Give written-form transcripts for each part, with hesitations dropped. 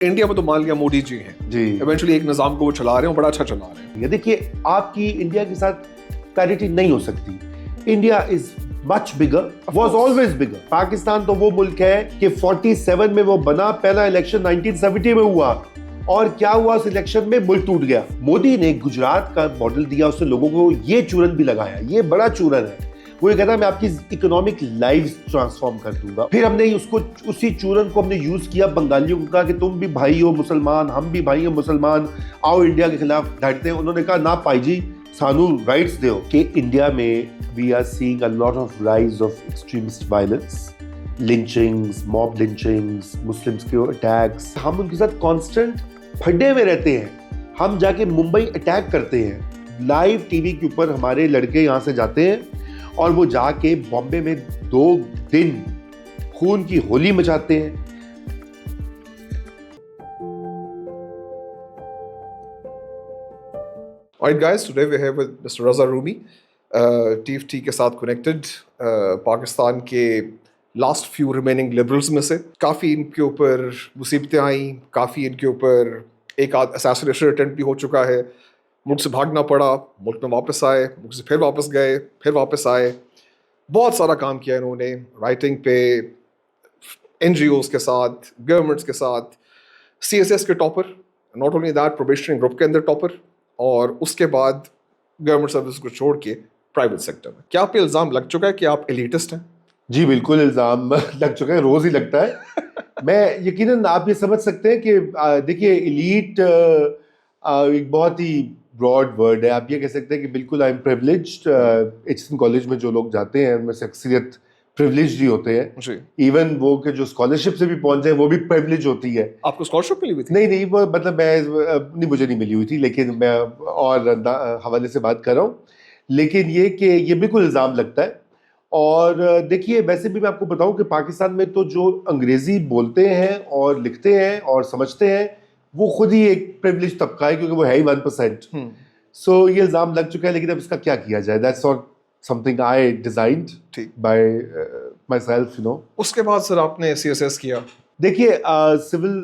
India में तो मान लिया मोदी जी हैं जी, इवेंचुअली एक निजाम को वो चला रहे हैं, बड़ा अच्छा चला रहे हैं। ये देखिए आपकी इंडिया के साथ पैरिटी नहीं हो सकती। India is much bigger, was always बिगर। पाकिस्तान तो वो मुल्क है कि 47 में वो बना, पहला इलेक्शन 1970 में हुआ और क्या हुआ उस इलेक्शन में, मुल्क टूट गया। मोदी ने गुजरात का मॉडल दिया, उसने लोगों को ये चूरन भी लगाया, ये बड़ा चूरन है। वो ये कहता है मैं आपकी इकोनॉमिक लाइफ ट्रांसफॉर्म कर दूंगा। फिर हमने उसको, उसी चूरन को हमने यूज किया, बंगालियों को कहा कि तुम भी भाई हो मुसलमान, हम भी भाई हो मुसलमान, आओ इंडिया के खिलाफ लड़ते हैं। उन्होंने कहा ना भाई जी, सानू राइट्स दो। कि इंडिया में we are seeing a lot of rise of extremist violence, lynchings, mob lynchings, Muslims के अटैक्स। हम उनके साथ कांस्टेंट फड्डे में रहते हैं। हम जाके मुंबई अटैक करते हैं, लाइव टीवी के ऊपर हमारे लड़के यहाँ से जाते हैं और वो जाके बॉम्बे में 2 दिन खून की होली मचाते हैं। Alright guys, today we're here with Mr. Raza Rumi, TFT के साथ connected, पाकिस्तान के लास्ट फ्यू रिमेनिंग लिबरल्स में से। काफ़ी इनके ऊपर मुसीबतें आई, काफ़ी इनके ऊपर एक आध असैसिनेशन अटेम्प्ट भी हो चुका है, मुल्क से भागना पड़ा, मुल्क में वापस आए, मुल्क से फिर वापस गए, फिर वापस आए। बहुत सारा काम किया इन्होंने राइटिंग पे, NGOs के साथ, गवर्नमेंट्स के साथ, CSS के topper, not only that probationary group के अंदर टॉपर, और उसके बाद गवर्नमेंट सर्विस को छोड़ के प्राइवेट सेक्टर में। क्या आप पे इल्ज़ाम लग चुका है कि आप एलिटिस्ट हैं? जी बिल्कुल, इल्ज़ाम लग चुका है, रोज़ ही लगता है। मैं यकीनन आप ये समझ सकते हैं कि देखिए एलीट एक बहुत ही ब्रॉड वर्ड है। आप ये कह सकते हैं कि बिल्कुल I am privileged. HSN college में जो लोग जाते हैं उनमें से अक्सरियत प्रिविलेज्ड ही होते हैं। इवन वो के जो स्कॉलरशिप से भी पहुंच जाए वो भी प्रिविलेज होती है। आपको स्कॉलरशिप मिली हुई थी? नहीं, वो मतलब मैं मुझे नहीं मिली हुई थी, लेकिन मैं और हवाले से बात कर रहा हूँ। लेकिन ये कि ये बिल्कुल इल्ज़ाम लगता है। और देखिए वैसे भी मैं आपको बताऊं कि पाकिस्तान में तो जो अंग्रेजी बोलते हैं और लिखते हैं और समझते हैं वो खुद ही एक प्रिविलेज तबका है, क्योंकि वो है ही 1%। सो ये इल्ज़ाम लग चुका है, लेकिन अब इसका क्या किया जाए? That's not something I designed bye my self, you know. उसके बाद सर आपने CSS किया? देखिए सिविल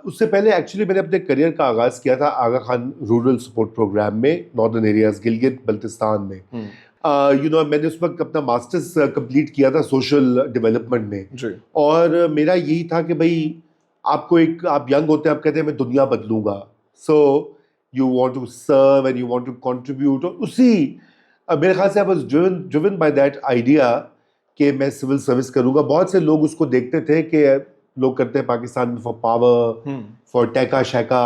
उससे पहले एक्चुअली मैंने अपने करियर का आगाज़ किया था आगा खान रूरल सपोर्ट प्रोग्राम में, नॉर्दर्न एरियाज गिलगित बल्तिस्तान में। यू नो मैंने उस वक्त अपना मास्टर्स कंप्लीट किया था सोशल डेवलपमेंट में जी। और मेरा यही था कि भाई आपको एक, आप यंग होते हैं, आप कहते हैं मैं दुनिया बदलूंगा, so you want to serve and you want to contribute. और उसी मेरे ख्याल से I was driven by that idea कि मैं सिविल सर्विस करूंगा। बहुत से लोग उसको देखते थे कि लोग करते हैं पाकिस्तान में फॉर पावर, फॉर टैका शैका,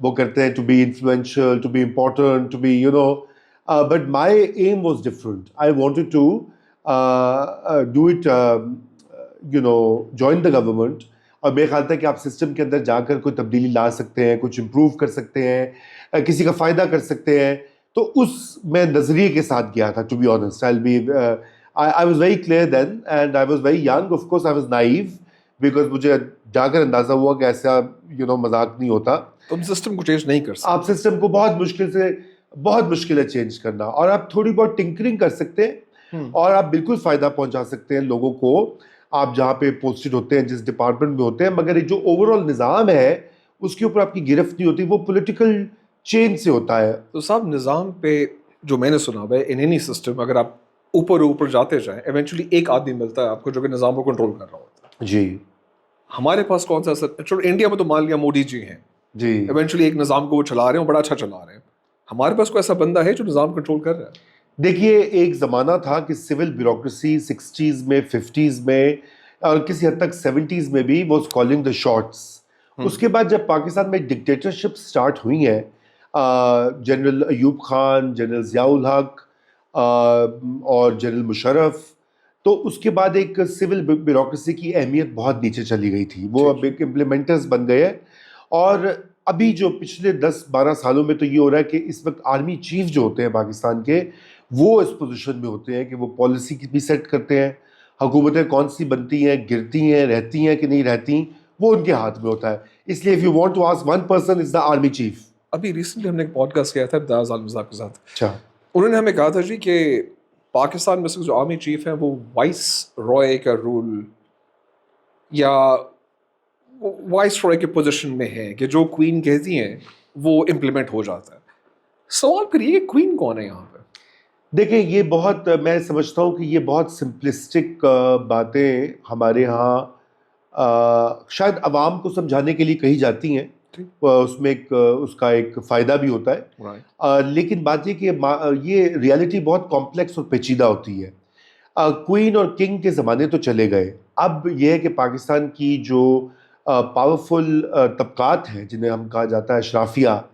वो करते हैं to be influential, to be important, to be you know. But my aim was different. I wanted to do it, you know, join the government. और मेरे ख्याल था कि आप सिस्टम के अंदर जाकर कोई तब्दीली ला सकते हैं, कुछ इम्प्रूव कर सकते हैं, किसी का फ़ायदा कर सकते हैं। तो उस मैं नज़रिए के साथ गया था, to be honest. I was very clear then and I was very young. Of course I was naive because मुझे जाकर अंदाज़ा हुआ कि ऐसा you know मजाक नहीं होता। तुम सिस्टम को चेंज नहीं कर सकते। आप सिस्टम को बहुत मुश्किल है चेंज करना, और आप थोड़ी बहुत टिंकरिंग कर सकते हैं और आप बिल्कुल फ़ायदा पहुंचा सकते हैं लोगों को, आप जहाँ पे पोस्टेड होते हैं, जिस डिपार्टमेंट में होते हैं। मगर जो ओवरऑल निज़ाम है उसके ऊपर आपकी गिरफ्त नहीं होती, वो पॉलिटिकल चेंज से होता है। तो साहब निज़ाम पे जो मैंने सुना हुआ है, इन एनी सिस्टम अगर आप ऊपर जाते जाएं, इवेंचुअली एक आदमी मिलता है आपको जो कि निज़ाम को कंट्रोल कर रहा होता है। जी। हमारे पास कौन सा सर? इंडिया में तो मान लिया मोदी जी हैं जी, इवेंचुअली एक निज़ाम को वो चला रहे हैं, बड़ा अच्छा चला रहे हैं। हमारे पास कोई ऐसा बंदा है जो निज़ाम कंट्रोल कर रहा है? देखिए एक ज़माना था कि सिविल ब्यूरोक्रेसी 60s में, 50s में और किसी हद तक 70s में भी वाज कॉलिंग द शॉट्स। उसके बाद जब पाकिस्तान में डिक्टेटरशिप स्टार्ट हुई है, जनरल अयूब खान, जनरल ज़ियाउल हक और जनरल मुशर्रफ, तो उसके बाद एक सिविल ब्यूरोक्रेसी की अहमियत बहुत नीचे चली गई थी। वो अब एक इम्प्लीमेंटर्स बन गए हैं। और अभी जो पिछले 10-12 सालों में तो ये हो रहा है कि इस वक्त आर्मी चीफ जो होते हैं पाकिस्तान के, वो इस पोजीशन में होते हैं कि वो पॉलिसी की भी सेट करते हैं। हुकूमतें कौन सी बनती हैं, गिरती हैं, रहती हैं कि नहीं रहती, वो उनके हाथ में होता है। इसलिए if you want to ask one person is the army chief. अभी रिसेंटली हमने एक पॉडकास्ट किया था इब्तिदार आलम साहब के साथ। अच्छा। उन्होंने हमें कहा था जी कि पाकिस्तान में से जो आर्मी चीफ हैं वो वाइस रॉय का रूल या वाइसरॉय के पोजीशन में है कि जो क्वीन कहती हैं वो इम्प्लीमेंट हो जाता है। सवाल फिर ये क्वीन कौन है यहाँ पे? देखिए, ये बहुत, मैं समझता हूँ कि ये बहुत सिंपलिस्टिक बातें हमारे यहाँ शायद अवाम को समझाने के लिए कही जाती हैं। उसमें उसका एक फ़ायदा भी होता है। लेकिन बात ये कि ये रियलिटी बहुत कॉम्प्लेक्स और पेचीदा होती है। क्वीन और किंग के ज़माने तो चले गए। अब ये है कि पाकिस्तान की जो पावरफुल तबकात हैं, जिन्हें हम कहा जाता है अशराफिया,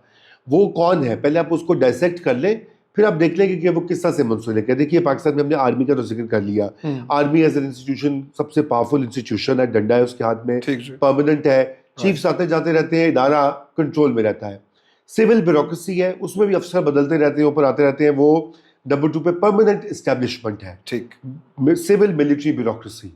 वो कौन है, पहले आप उसको डायसेक्ट कर लें, फिर आप देख लेंगे कि वो किस तरह से मुंसलिक है। देखिए, पाकिस्तान में हमने आर्मी का तो जिक्र कर लिया। आर्मी एज एन इंस्टीट्यूशन सबसे पावरफुल इंस्टीट्यूशन है, डंडा है उसके हाथ में, परमानेंट है, चीफ्स आते जाते रहते हैं, इदारा कंट्रोल में रहता है। सिविल ब्यूरोक्रेसी है, उसमें भी अफसर बदलते रहते हैं, ऊपर आते रहते हैं। वो नंबर 2 पे परमानेंट इस्टेब्लिशमेंट है, ठीक, सिविल मिलिट्री ब्यूरोक्रेसी,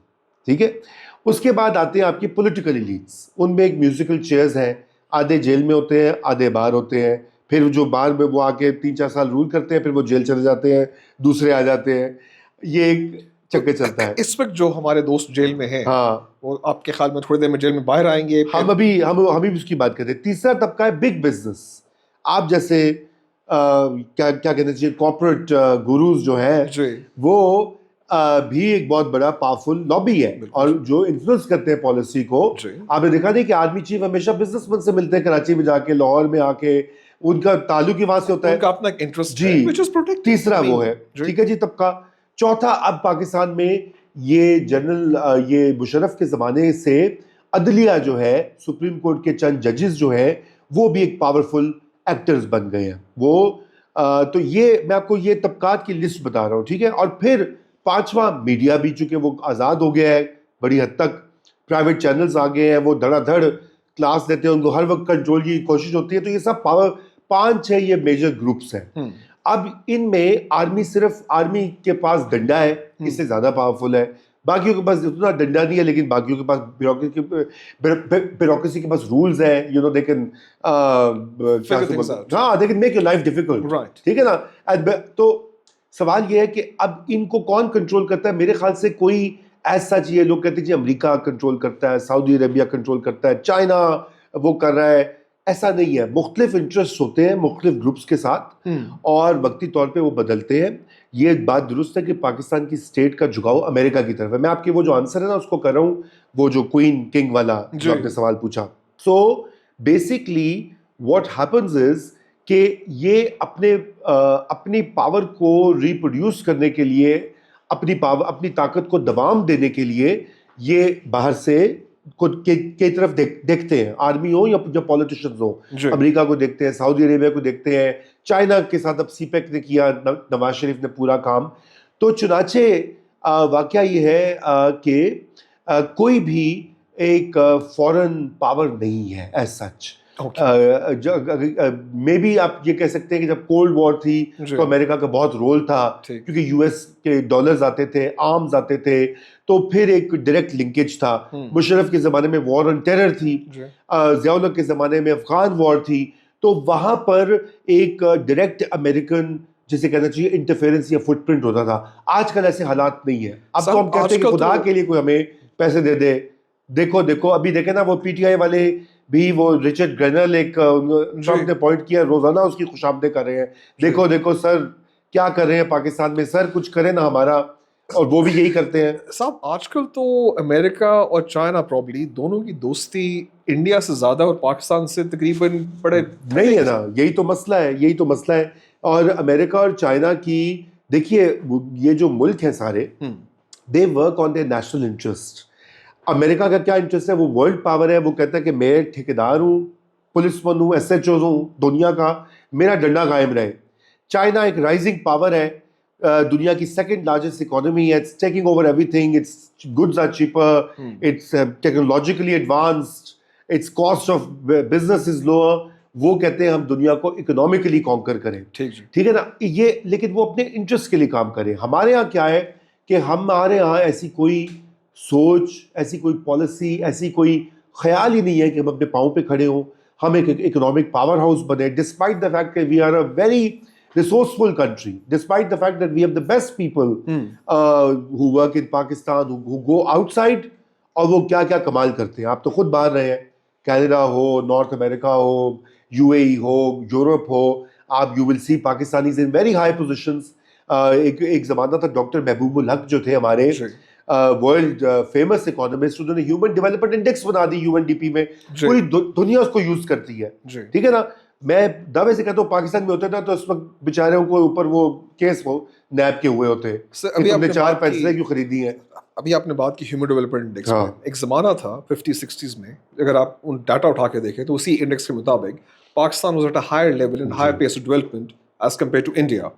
ठीक है। उसके बाद आते हैं आपकी पॉलिटिकल एलीट्स, उनमें एक म्यूजिकल चेयर्स हैं, आधे जेल में होते हैं, आधे बाहर होते हैं। फिर जो बाहर में वो आके 3-4 साल रूल करते हैं, फिर वो जेल चले जाते हैं, दूसरे आ जाते हैं। ये एक चक्कर चलता है। इस वक्त जो हमारे दोस्त जेल में हैं, हाँ, वो आपके ख्याल में थोड़ी देर में जेल में बाहर आएंगे? हम अभी उसकी बात करते हैं। तीसरा तबका है बिग बिजनेस। आप जैसे क्या कहना चाहिए, कॉर्पोरेट गुरुज जो है, वो भी एक बहुत बड़ा पावरफुल लॉबी है, और जो इन्फ्लुएंस करते हैं पॉलिसी को। आपने देखा नहीं कि आर्मी चीफ हमेशा बिजनेसमैन से मिलते हैं, कराची में जाके, लाहौर में आके, उनका ताल्लुक ही वहां से होता है, उनका अपना इंटरेस्ट जी, व्हिच इज प्रोटेक्टेड। तीसरा वो है, ठीक है जी, तबका। चौथा, अब पाकिस्तान में ये जनरल, ये मुशर्रफ के ज़माने से अदलिया जो है, सुप्रीम कोर्ट के चंद जजेस जो है, वो भी एक पावरफुल एक्टर्स बन गए हैं। वो तो ये मैं आपको ये तबकात की लिस्ट बता रहा हूँ, ठीक है। और फिर पांचवा, मीडिया भी, चूंकि वो आज़ाद हो गया है बड़ी हद तक, प्राइवेट चैनल्स आ गए हैं, वो धड़ाधड़ क्लास देते हैं, उनको हर वक्त कंट्रोल की कोशिश होती है। तो ये सब पावर 5-6 ये मेजर ग्रुप्स हैं। अब इनमें आर्मी, सिर्फ आर्मी के पास डंडा है, इससे ज्यादा पावरफुल है। बाकियों के पास उतना डंडा नहीं है, लेकिन बाकियों के पास ब्यूरोक्रेसी के पास रूल्स हैं, you no, they can they can make your life difficult, ठीक है ना। तो सवाल ये है कि अब इनको कौन कंट्रोल करता है? मेरे ख्याल से कोई ऐसा चाहिए, लोग कहते हैं जी अमेरिका कंट्रोल करता है, सऊदी अरेबिया कंट्रोल करता है, चाइना वो कर रहा है। ऐसा नहीं है, मुख्तलिफ इंटरेस्ट होते हैं मुख्तलिफ ग्रुप्स के साथ, और वक्ती तौर पे वो बदलते हैं। ये बात दुरुस्त है कि पाकिस्तान की स्टेट का झुकाव अमेरिका की तरफ है। मैं आपकी वो जो आंसर है ना उसको कर रहा हूँ, वो जो क्वीन किंग वाला जो आपने सवाल पूछा। So basically what happens is कि ये अपनी पावर को रिप्रोड्यूस करने के लिए, अपनी ताकत को दबाम देने के लिए, ये बाहर से के तरफ देखते हैं, आर्मी हो या पॉलिटिशियंस हो। अमेरिका को देखते हैं, सऊदी अरेबिया को देखते हैं, चाइना के साथ अब सीपेक ने किया, नवाज शरीफ ने पूरा काम। तो चुनाचे वाकया ये है कि कोई भी एक फॉरेन पावर नहीं है एज सच। मे बी आप ये कह सकते हैं कि जब कोल्ड वॉर थी तो अमेरिका का बहुत रोल था, क्योंकि यूएस के डॉलर्स आते थे, आर्म्स आते थे, तो फिर एक डायरेक्ट लिंकेज था। मुशर्रफ के ज़माने में वॉर ऑन टेरर थी, ज़िया-उल-हक के ज़माने में अफगान वॉर थी, तो वहाँ पर एक डायरेक्ट अमेरिकन, जिसे कहना चाहिए, इंटरफेरेंस या फुटप्रिंट होता था। आजकल ऐसे हालात नहीं है। अब तो हम कहते हैं कि खुदा के लिए कोई हमें पैसे दे दे। देखो अभी देखे ना, वो पीटीआई वाले भी, वो रिचर्ड ग्रेनल, एक ट्रंप ने पॉइंट किया, रोजाना उसकी खुशामदें कर रहे हैं, देखो सर क्या कर रहे हैं पाकिस्तान में, सर कुछ करें ना हमारा, और वो भी यही करते हैं। साहब, आजकल तो अमेरिका और चाइना प्रॉब्ली दोनों की दोस्ती इंडिया से ज्यादा और पाकिस्तान से तकरीबन बड़े नहीं है ना, यही तो मसला है। और अमेरिका और चाइना की, देखिए, ये जो मुल्क हैं सारे, they work on their national interest. America का क्या इंटरेस्ट है? वो वर्ल्ड पावर है, वो कहता है कि मैं ठेकेदार हूँ, पुलिसमैन हूँ, SHO हूँ दुनिया का, मेरा डंडा कायम रहे। चाइना एक राइजिंग पावर है, दुनिया की सेकंड लार्जेस्ट इकोनॉमी है, it's taking over everything, it's goods are cheaper, it's technologically advanced, it's cost of business is lower. वो कहते हैं हम दुनिया को इकोनॉमिकली कॉन्कर करें, ठीक है ना, ये, लेकिन वो अपने इंटरेस्ट के लिए काम करें। हमारे यहाँ क्या है कि हमारे यहाँ ऐसी कोई सोच, ऐसी कोई पॉलिसी, ऐसी कोई ख्याल ही नहीं है कि हम अपने पाँव पे खड़े हों, हम एक इकोनॉमिक पावर हाउस बने, despite the fact that we are a very resourceful country, despite the fact that we have the best people who work in Pakistan, who go outside और वो क्या क्या कमाल करते हैं। आप तो खुद बाहर रहे हैं, कनाडा हो, नॉर्थ अमेरिका हो, यूएई हो, यूरोप हो, आप you will see Pakistanis in very high positions. एक जमाना था डॉक्टर महबूबुल हक जो थे हमारे जी वर्ल्ड फेमस इकोनॉमिस्ट, उन्होंने ह्यूमन डेवलपमेंट इंडेक्स बना दी यूएनडीपी में, जी पूरी दुनिया उसको यूज करती है। जी ठीक है ना। मैं दावे से कहता हूँ पाकिस्तान में होते ना तो इस वक्त बेचारों को ऊपर वो केस वो नैब के हुए होते सर, कि अभी तुमने आपने 4 बात की पेंसिलें क्यों खरीदी हैं। अभी आपने बात की ह्यूमन डेवलपमेंट इंडेक्स हाँ। में, एक ज़माना था 50-60s में, अगर आप उन डाटा उठा के देखें तो उसी इंडेक्स के मुताबिक Pakistan was at a higher level in higher pace of development as compare to India.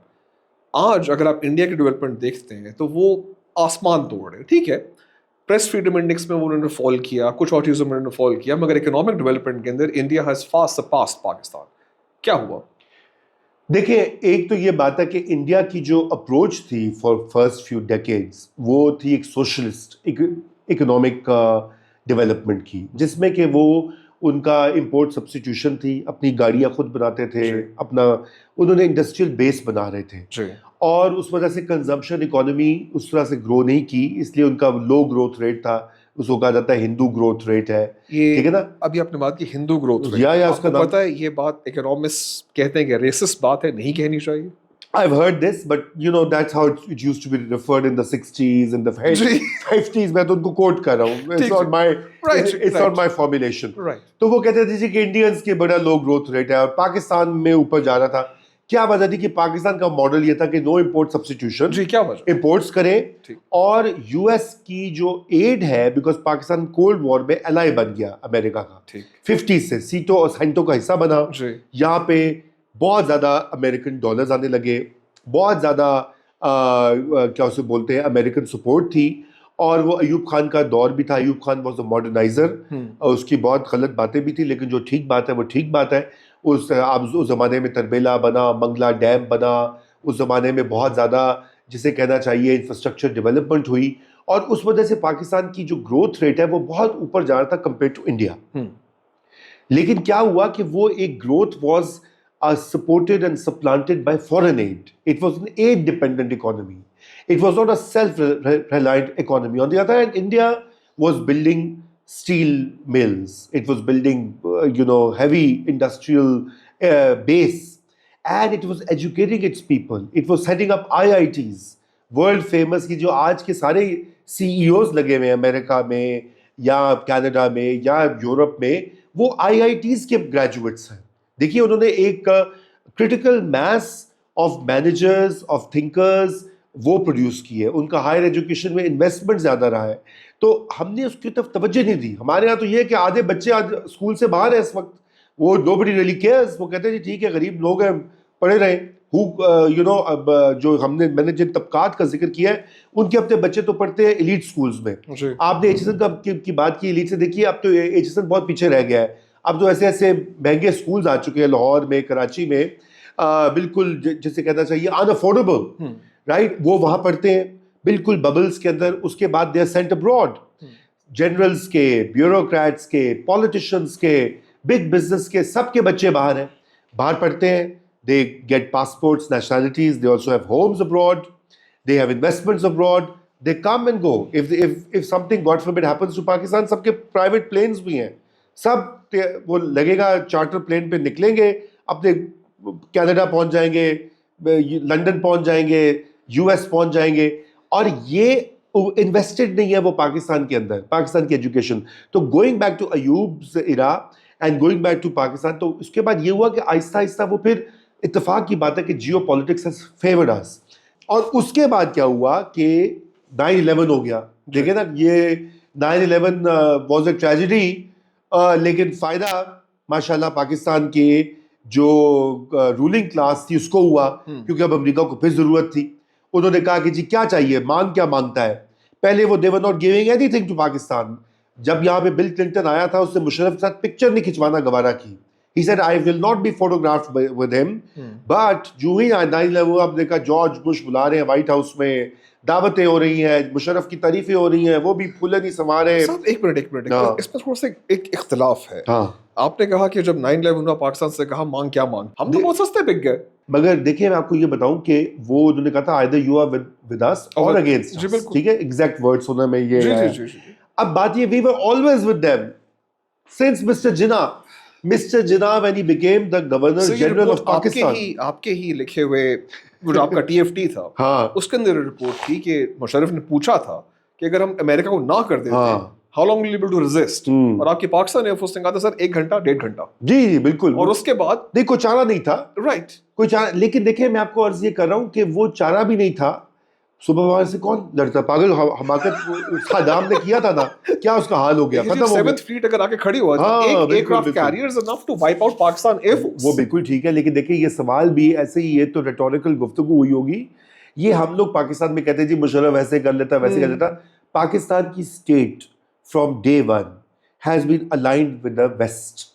आज अगर आप इंडिया की डेवलपमेंट देखते हैं तो वो आसमान तोड़ है। ठीक है, प्रेस फ्रीडम इंडेक्स में वो उन्होंने फॉल किया, कुछ और चीज़ों में उन्होंने फॉल किया, मगर इकोनॉमिक डेवलपमेंट के अंदर India has fast surpassed Pakistan. क्या हुआ? देखिए, एक तो ये बात है कि इंडिया की जो अप्रोच थी फॉर फर्स्ट फ्यू डेकेड्स वो थी एक सोशलिस्ट इकोनॉमिक डेवलपमेंट की, जिसमें कि वो उनका इंपोर्ट सब्स्टिट्यूशन थी, अपनी गाड़ियां खुद बनाते थे, जी। अपना उन्होंने इंडस्ट्रियल बेस बना रहे थे, जी और उस वजह से कंजम्पशन इकोनॉमी उस तरह से ग्रो नहीं की, इसलिए उनका लो ग्रोथ रेट था, उसको कहा जाता है हिंदू ग्रोथ रेट है। ये ठीक है ना। अभी आपने बात की हिंदू ग्रोथ रेट, या उसका आपको नाम पता है ये बात इकोनॉमिस्ट कहते हैं कि रेसिस्ट बात है, नहीं कहनी चाहिए। I've heard this, but you know that's how it used to be referred in the 60s and the ji 50s. मैं तो उनको कोट कर रहा हूँ, it's ठीक not my Right, it's right. not my formulation. Right तो वो कहते थे जी कि इंडियंस के बड़ा लो ग्रोथ रेट है और पाकिस्तान में ऊपर जा रहा था। क्या वजह थी कि पाकिस्तान का मॉडल ये था कि नो इंपोर्ट सब्स्टिट्यूशन, जी, क्या वजह? इंपोर्ट्स करें, ठीक। और यूएस की जो एड है, बिकॉज पाकिस्तान कोल्ड वॉर में एलाई बन गया अमेरिका का, ठीक 50 से सीटो और सेंटो का हिस्सा बना। जी यहाँ पे बहुत ज़्यादा अमेरिकन डॉलर्स आने लगे, बहुत ज़्यादा क्या उसे बोलते हैं अमेरिकन सपोर्ट थी, और वो अयूब खान का दौर भी था। Ayub Khan was a moderniser, और उसकी बहुत गलत बातें भी थी, लेकिन जो ठीक बात है वो ठीक बात है। उस ज़माने में तरबेला बना, मंगला डैम बना, उस ज़माने में बहुत ज़्यादा जिसे कहना चाहिए इंफ्रास्ट्रक्चर डेवलपमेंट हुई, और उस वजह से पाकिस्तान की जो ग्रोथ रेट है वो बहुत ऊपर जा रहा था कंपेयर टू इंडिया। लेकिन क्या हुआ कि वो एक growth was supported and supplanted by foreign aid. It was an aid-dependent economy. It was not a self-reliant economy. On the other hand, India was building steel mills. It was building, heavy industrial base, and it was educating its people. It was setting up IITs, world famous की जो आज के सारे CEOs लगे हुए हैं America में या कनाडा में या यूरोप में, वो IITs के ग्रेजुएट्स हैं। देखिए, उन्होंने एक critical mass of managers, of thinkers वो प्रोड्यूस किए, उनका हायर एजुकेशन में इन्वेस्टमेंट ज़्यादा रहा है, तो हमने उसकी तरफ तवज्जो नहीं दी। हमारे यहाँ तो ये है कि आधे बच्चे आज स्कूल से बाहर हैं इस वक्त, वो नोबडी रियली केयर्स, वो कहते हैं जी ठीक है गरीब लोग हैं, पढ़े रहे। अब जो मैंने जिन तबकात का जिक्र किया है उनके अपने बच्चे तो पढ़ते हैं एलीट स्कूल्स में। आपने एचएसएन की बात की एलीट से, देखिए अब तो एचएसएन बहुत पीछे रह गया है। अब तो ऐसे ऐसे महंगे स्कूल्स आ चुके हैं लाहौर में, कराची में, बिल्कुल जिसे कहना चाहिए अनअफोर्डेबल, राइट, वो वहाँ पढ़ते हैं बिल्कुल बबल्स के अंदर। उसके बाद they are sent abroad, generals के, ब्यूरोक्रेट्स के, पॉलिटिशियंस के, बिग बिजनेस के, सबके बच्चे बाहर हैं, बाहर पढ़ते हैं। They get passports, nationalities, they also have homes abroad, they have investments abroad, they come and go. If something god forbid happens to Pakistan, सबके प्राइवेट प्लेन्स भी हैं, सब वो लगेगा चार्टर प्लेन पे निकलेंगे, अपने कनाडा पहुंच जाएंगे, लंदन पहुंच जाएंगे, यूएस पहुंच जाएंगे, और ये इन्वेस्टेड नहीं है वो पाकिस्तान के अंदर, पाकिस्तान की एजुकेशन। तो going back to Ayub's era and going back to Pakistan, तो उसके बाद ये हुआ कि आहिस्ता आहिस्ता वो फिर इत्तेफाक की बात है कि जियो पॉलिटिक्स हैज फेवर्ड अस। और उसके बाद क्या हुआ कि 9/11 हो गया। देखिए ना, ये 9/11 वॉज ए ट्रेजिडी, लेकिन फ़ायदा माशाल्लाह पाकिस्तान के जो रूलिंग क्लास थी उसको हुआ, क्योंकि अब अमेरिका को फिर ज़रूरत थी। उन्होंने कहा कि जी क्या चाहिए, क्या मांगता है। पहले वो they were not giving anything to Pakistan. जब यहाँ पे बिल क्लिंटन आया था, उससे मुशर्रफ के साथ पिक्चर नहीं खिंचवाना गवारा की। He said, I will not be photographed with him. But जो ही 9/11 अब देखा जॉर्ज बुश बुला रहे हैं व्हाइट हाउस में, दावतें हो रही हैं, मुशर्रफ की तारीफें हो रही हैं, वो भी फूले नहीं समा रहे। एक मिनट हाँ। इसमें थोड़ा सा एक इख्तिलाफ है। हाँ। आपने कहा कि जब 9/11 हुआ पाकिस्तान से कहा मांग क्या मांग, हम तो बहुत सस्ते बिक गए। मगर देखिए, मैं आपको ये बताऊं कि वो उन्होंने कहा था either you are with us or against us। ठीक है, एग्जैक्ट वर्ड्स होना में ये है। अब बात ये, we were always with them since Mr. Jinnah when he became the Governor So ये General of रिपोर्ट Pakistan. आपके ही लिखे हुए वो जो आपका TFT था, हाँ उसके अंदर रिपोर्ट थी कि मुशर्रफ ने पूछा था कि अगर हम अमेरिका को ना कर देते, हाँ। How long will you able to resist, और आपकी पाकिस्तान एयरफोर्स ने कहा था सर 1 घंटा 1.5 घंटा, जी जी बिल्कुल। और उसके बाद नहीं, कोई चारा नहीं था, राइट कोई चारा। लेकिन देखिए, मैं आपको अर्ज ये कर रहा हूँ कि वो चारा भी नहीं था। सुबह से कौन लड़ता, पागल हमाकत सद्दाम ने किया था ना, क्या उसका हाल हो गया, खत्म हो गया। 7th फ्लीट अगर आके खड़ी हुआ हाँ, एक बिल्कुल, एयरक्राफ्ट बिल्कुल। Carriers enough to wipe out Pakistan air force. वो बिल्कुल ठीक है, लेकिन देखिए ये सवाल भी ऐसे ही, ये तो रेटोरिकल गुफ्तगू हुई होगी। ये हम लोग पाकिस्तान में कहते हैं जी मुशर्रफ वैसे कर लेता वैसे कर लेता। पाकिस्तान की state from day one has been aligned with the west,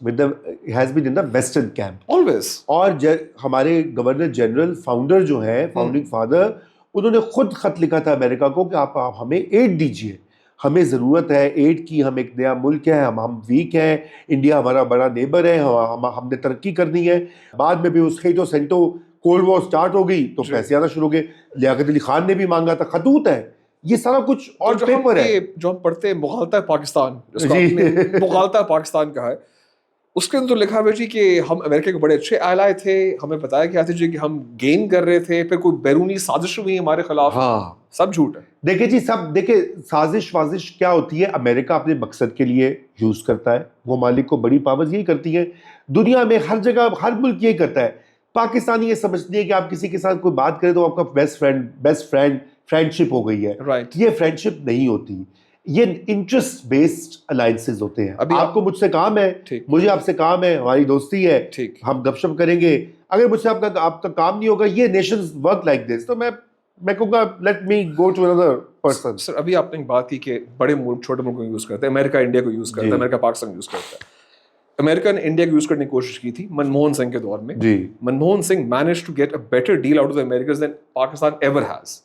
has been in the western camp always। और हमारे गवर्नर जनरल फाउंडर जो है, फाउंडिंग फादर, उन्होंने खुद खत लिखा था अमेरिका को कि आप हमें एड दीजिए, हमें ज़रूरत है एड की, हम एक नया मुल्क है, हम वीक हैं, इंडिया हमारा बड़ा नेबर है, हमने तरक्की करनी है। बाद में भी उसके तो सेंटो कोल्ड वॉर स्टार्ट हो गई तो पैसे आना शुरू हो गए। लियाकत अली खान ने भी मांगा था, खतूत है, ये सारा कुछ और तो पेपर है। जो हम पढ़ते हैं मुगालता पाकिस्तान, जिसको आपने मुगालता पाकिस्तान कहा है, उसके अंदर तो लिखा हुआ जी कि हम अमेरिका के बड़े अच्छे आलाए थे, हमें बताया गया था जी कि हम गेन कर रहे थे, फिर कोई बैरूनी साजिश हुई हमारे खिलाफ। हाँ, सब झूठ है। देखिए जी, सब देखिए, साजिश क्या होती है, अमेरिका अपने मकसद के लिए यूज करता है, वो मालिक को बड़ी पावर्स यही करती है, दुनिया में हर जगह हर मुल्क यही करता है। पाकिस्तानी ये समझती है कि आप किसी के साथ कोई बात करें तो आपका बेस्ट फ्रेंडशिप हो गई है। राइट। ये फ्रेंडशिप नहीं होती, ये इंटरेस्ट बेस्ड अलायंसेज होते हैं। अभी आपको मुझसे काम है, मुझे आपसे काम है, हमारी दोस्ती है, हम गपशप करेंगे। अगर मुझसे आपका काम नहीं होगा, ये नेशंस वर्क लाइक दिस, तो मैं कहूँगा let me go to another person. Sir अभी आपने एक बात की कि बड़े मुल्क छोटे मुल्क को यूज करते हैं, अमेरिका इंडिया को यूज करता है, अमेरिका पाकिस्तान यूज करता है। अमेरिका ने इंडिया को यूज करने की कोशिश की थी मनमोहन सिंह के दौर में। जी। Manmohan Singh managed to get a better deal out of the Americans than Pakistan ever has.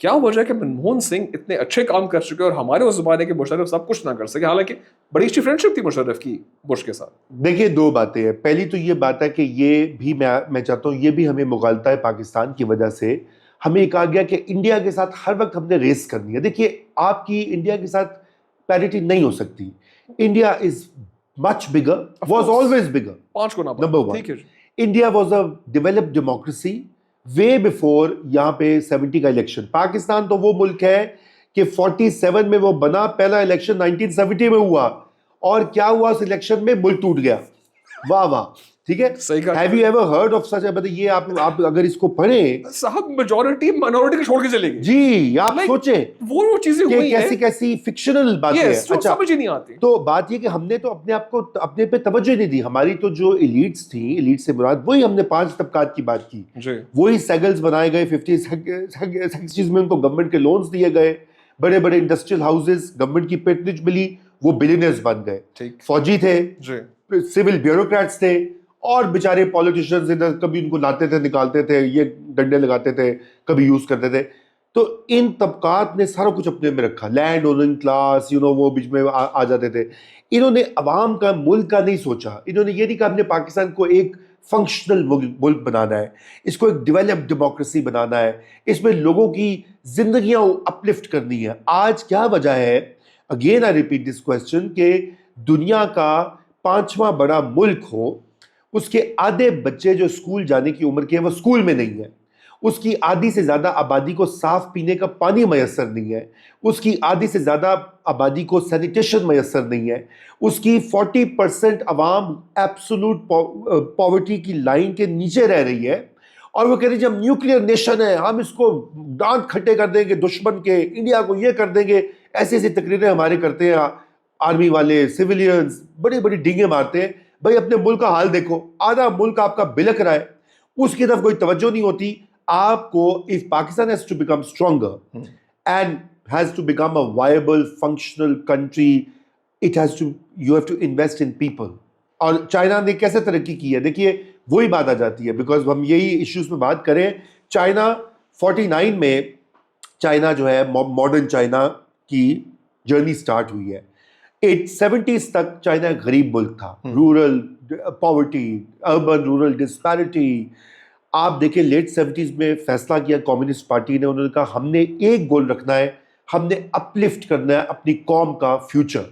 क्या वजह है कि मनमोहन सिंह इतने अच्छे काम कर चुके और हमारे उस जमाने के मुशर्रफ सब कुछ ना कर सके, हालांकि बड़ी अच्छी फ्रेंडशिप थी मुशर्रफ की बुश के साथ। देखिए, दो बातें हैं। पहली तो ये बात है कि ये भी मैं चाहता हूँ, ये भी हमें मुगालता है पाकिस्तान की वजह से। हमें कहा गया कि इंडिया के साथ हर वक्त हमने रेस करनी है। देखिए, आपकी इंडिया के साथ पैरिटी नहीं हो सकती। India is much bigger, was always bigger. 5 Guna number 1, India was a developed democracy way before यहाँ पे 70 का इलेक्शन। पाकिस्तान तो वो मुल्क है कि 47 में वो बना, पहला इलेक्शन 1970 में हुआ, और क्या हुआ उस इलेक्शन में, मुल्क टूट गया। वाह वाह, ठीक है। Have you ever heard of such a, मतलब ये आप अगर इसको पढ़ें, साहब मेजॉरिटी माइनॉरिटी को छोड़ के चलेगी जी। आप सोचें वो चीजें हुई हैं, कैसी फिक्शनल बातें हैं। अच्छा, समझ ही नहीं आती। तो बात ये कि हमने तो अपने आप को अपने पे तवज्जो नहीं दी। हमारी तो जो एलीट्स थी, एलीट से मुराद वही, हमने 5 तबकात की बात की, वही सेगल्स बनाए गए 50-60s में, उनको गवर्नमेंट के लोन्स दिए गए, बड़े बड़े इंडस्ट्रियल हाउसेस, गवर्नमेंट की पेटरेज मिली, वो बिलियनर्स बन गए। फौजी थे, सिविल ब्यूरोक्रेट्स थे, और बेचारे पॉलिटिशियंस इधर कभी उनको लाते थे, निकालते थे, ये डंडे लगाते थे, कभी यूज करते थे। तो इन तबकात ने सारा कुछ अपने में रखा, लैंड ओनिंग क्लास, वो बीच में आ जाते थे। इन्होंने अवाम का, मुल्क का नहीं सोचा। इन्होंने ये नहीं कहा हमने पाकिस्तान को एक फंक्शनल मुल्क बनाना है, इसको एक डेवलप्ड डेमोक्रेसी बनाना है, इसमें लोगों की जिंदगियां अपलिफ्ट करनी है। आज क्या वजह है, again I repeat this question, कि दुनिया का 5वां बड़ा मुल्क हो, उसके आधे बच्चे जो स्कूल जाने की उम्र के हैं वो स्कूल में नहीं है, उसकी आधी से ज़्यादा आबादी को साफ पीने का पानी मैसर नहीं है, उसकी आधी से ज़्यादा आबादी को सैनिटेशन मैसर नहीं है, उसकी 40% अवाम एब्सोल्यूट पॉवर्टी की लाइन के नीचे रह रही है, और वो कह रही है हम न्यूक्लियर नेशन है, हम इसको दांत खट्टे कर देंगे दुश्मन के, इंडिया को ये कर देंगे। ऐसी ऐसी तकरीरें हमारे करते हैं आर्मी वाले, सिविलियंस बड़ी बड़ी डींगे मारते हैं। भाई अपने मुल्क का हाल देखो, आधा मुल्क आपका बिलक रहा है, उसकी तरफ कोई तवज्जो नहीं होती। आपको, if Pakistan has to become stronger and has to become a viable functional country, it has to, you have to invest in people. और चाइना ने कैसे तरक्की की है, देखिए वही बात आ जाती है, बिकॉज हम यही इश्यूज में बात करें। चाइना 49 में, चाइना जो है मॉडर्न चाइना की जर्नी स्टार्ट हुई है। 70s तक चाइना एक गरीब मुल्क था, rural poverty, urban rural disparity. आप देखिए लेट 70s में फैसला किया कम्युनिस्ट पार्टी ने, उन्होंने कहा हमने एक गोल रखना है, हमने अपलिफ्ट करना है अपनी कौम का फ्यूचर,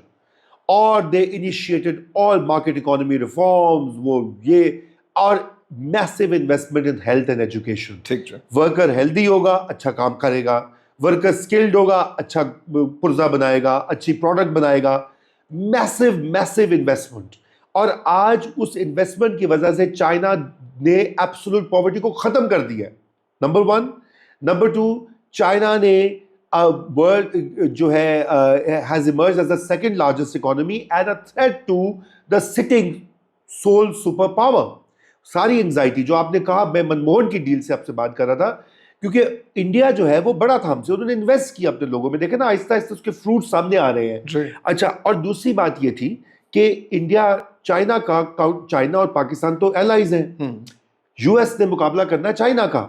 और they initiated all market economy reforms, वो ये, और massive investment in health and education. ठीक है। वर्कर हेल्दी होगा, अच्छा काम करेगा, वर्कर स्किल्ड होगा, अच्छा पुर्जा बनाएगा, अच्छी प्रोडक्ट बनाएगा। मैसिव मैसिव इन्वेस्टमेंट, और आज उस इन्वेस्टमेंट की वजह से चाइना ने एब्सोल्यूट पॉवर्टी को खत्म कर दिया है, नंबर 1। नंबर 2, चाइना ने वर्ल्ड जो है has emerge as the second largest economy and a threat to the sitting sole super power. सारी एंजाइटी जो आपने कहा, मैं मनमोहन की डील से आपसे बात कर रहा था, क्योंकि इंडिया जो है वो बड़ा था हमसे, उन्होंने इन्वेस्ट किया अपने लोगों में, देखे ना आहिस्ता आहिस्ता उसके फ्रूट सामने आ रहे हैं। अच्छा, और दूसरी बात ये थी कि इंडिया चाइना और पाकिस्तान तो एलाइज हैं। यूएस ने मुकाबला करना है चाइना का,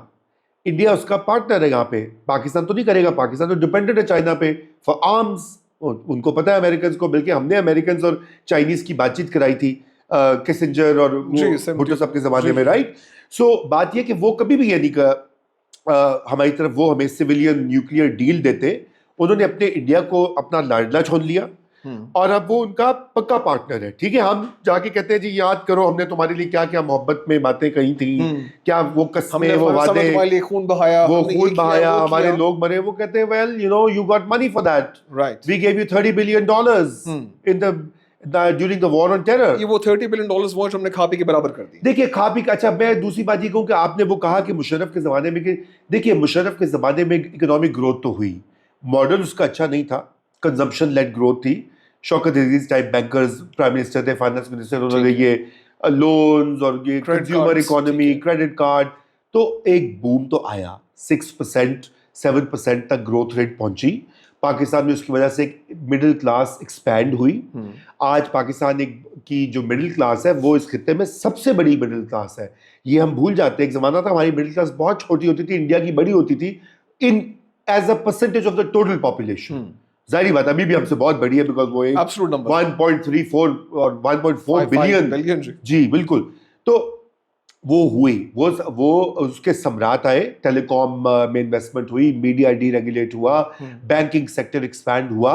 इंडिया उसका पार्टनर है यहाँ पे, पाकिस्तान तो नहीं करेगा, पाकिस्तान तो डिपेंडेंट है चाइना पे फॉर आर्म्स। उनको पता है अमेरिकन को, बल्कि हमने अमेरिकन और चाइनीज की बातचीत कराई थी किसिंजर और भुट्टो साहब के जमाने में, राइट। सो बात यह कि वो कभी भी ये नहीं हमारी तरफ वो हमें सिविलियन न्यूक्लियर डील देते, उन्होंने अपने इंडिया को अपना लाडला छोड़ लिया और अब वो उनका पक्का पार्टनर है। ठीक है, हम जाके कहते हैं जी याद करो हमने तुम्हारे लिए क्या क्या मोहब्बत में बातें कही थी, क्या वो कस्में, वो वादे, खून बहाया, हमारे लोग मरे। वो कहते हैं well you know you got money for that, right, we gave you $30 billion in the during the war on terror. ये वो $30 billion वो हमने खा पी के बराबर कर दी। देखिए खा पी का, अच्छा मैं दूसरी बात ये कहूँ कि आपने वो कहा कि मुशर्रफ के ज़माने में, कि देखिए मुशर्रफ के ज़माने में इकोनॉमिक ग्रोथ तो हुई, मॉडल उसका अच्छा नहीं था, कंजम्पशन लेड ग्रोथ थी। शौकत अजीज टाइप बैंकर्स प्राइम मिनिस्टर थे, फाइनेंस मिनिस्टर, उन्होंने ये लोन्स और ये कंज्यूमर इकोनॉमी, क्रेडिट कार्ड, तो एक बूम तो आया, 6% 7% तक ग्रोथ रेट पहुंची पाकिस्तान में। उसकी वजह से मिडिल क्लास एक्सपैंड हुई। आज पाकिस्तान की जो मिडिल क्लास है वो इस खित्ते में सबसे बड़ी मिडिल क्लास है। ये हम भूल जाते हैं, एक ज़माना था हमारी मिडिल क्लास बहुत छोटी होती थी, इंडिया की बड़ी होती थी in as a percentage of the total population. जाहिर बात अभी भी हमसे बहुत बड़ी है, बिकॉज वो 1.34 और 1.4 बिलियन, जी बिल्कुल। तो वो हुई, वो उसके सम्राट आए, टेलीकॉम में इन्वेस्टमेंट हुई, मीडिया डीरेगुलेट हुआ, बैंकिंग सेक्टर एक्सपैंड हुआ,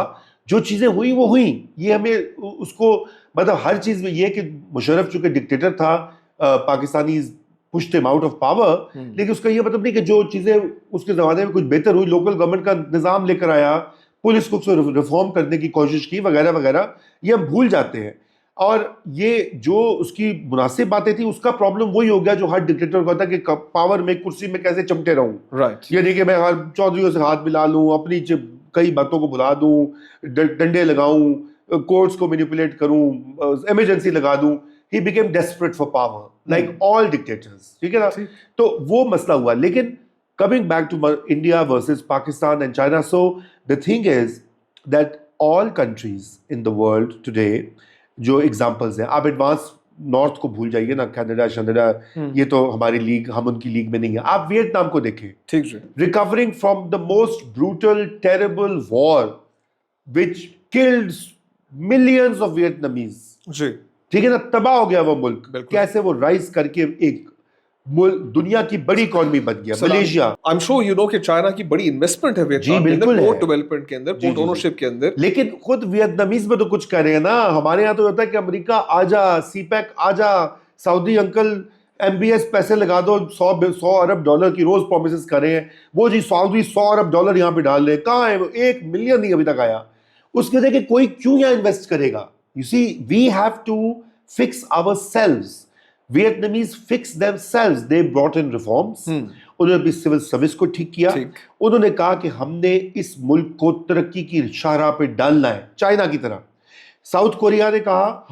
जो चीजें हुई वो हुई। ये हमें उसको मतलब हर चीज में ये कि मुशर्रफ चूंकि डिक्टेटर था, Pakistani pushed him out of power, लेकिन उसका ये मतलब नहीं कि जो चीजें उसके जमाने में कुछ बेहतर हुई, लोकल गवर्नमेंट का निजाम लेकर आया, पुलिस को रिफॉर्म करने की कोशिश की वगैरह वगैरह, ये हम भूल जाते हैं। और ये जो उसकी मुनासिब बातें थी, उसका प्रॉब्लम वही हो गया जो हर डिक्टेटर को होता है कि पावर में, कुर्सी में कैसे चमटे रहूं, राइट। ये नहीं कि मैं हर चौधरियों से हाथ मिला लूं, अपनी कई बातों को भुला दूं, डंडे लगाऊं, कोर्ट्स को मैनिपुलेट करूं, इमरजेंसी लगा दूं। He became desperate for power like all dictators, ठीक है ना। तो वो मसला हुआ। लेकिन coming back to India versus Pakistan and China, so the thing is that all countries in the world today, जो एग्जाम्पल्स हैं, आप एडवांस नॉर्थ को भूल जाइए ना, कनाडा शनाडा, ये तो हमारी लीग, हम उनकी लीग में नहीं है। आप वियतनाम को देखें, ठीक है, recovering from the most brutal terrible war which killed millions of Vietnamese, जी ठीक है ना, तबाह हो गया वो मुल्क, कैसे वो राइज करके एक दुनिया की बड़ी इकोनॉमी बन गया। Malaysia, I am sure you know कि चाइना की बड़ी इन्वेस्टमेंट है वियतनाम के अंदर, पोर्ट डेवलपमेंट के अंदर, पोर्ट ओनरशिप के अंदर। लेकिन खुद वियतनामीज में तो कुछ कर रहे हैं ना। हमारे यहाँ तो होता है कि अमेरिका आजा, सीपैक आजा, सऊदी अंकल MBS पैसे लगा दो, $100 अरब की रोज प्रोमिस कर रहे हैं। वो जी सऊदी $100 अरब यहाँ पे डाल रहे हैं, कहाँ है? 1 मिलियन नहीं अभी तक आया। उसके देखिए कोई क्यों यहाँ इन्वेस्ट करेगा? You see we have to fix ourselves. Vietnamese fixed themselves. They brought in reforms. उन्होंने अपनी सिविल सर्विस को ठीक किया। उन्होंने कहा कि हमने इस मुल्क को तरक्की की शाहराह पे डालना है, चाइना की तरह। साउथ कोरिया ने कहा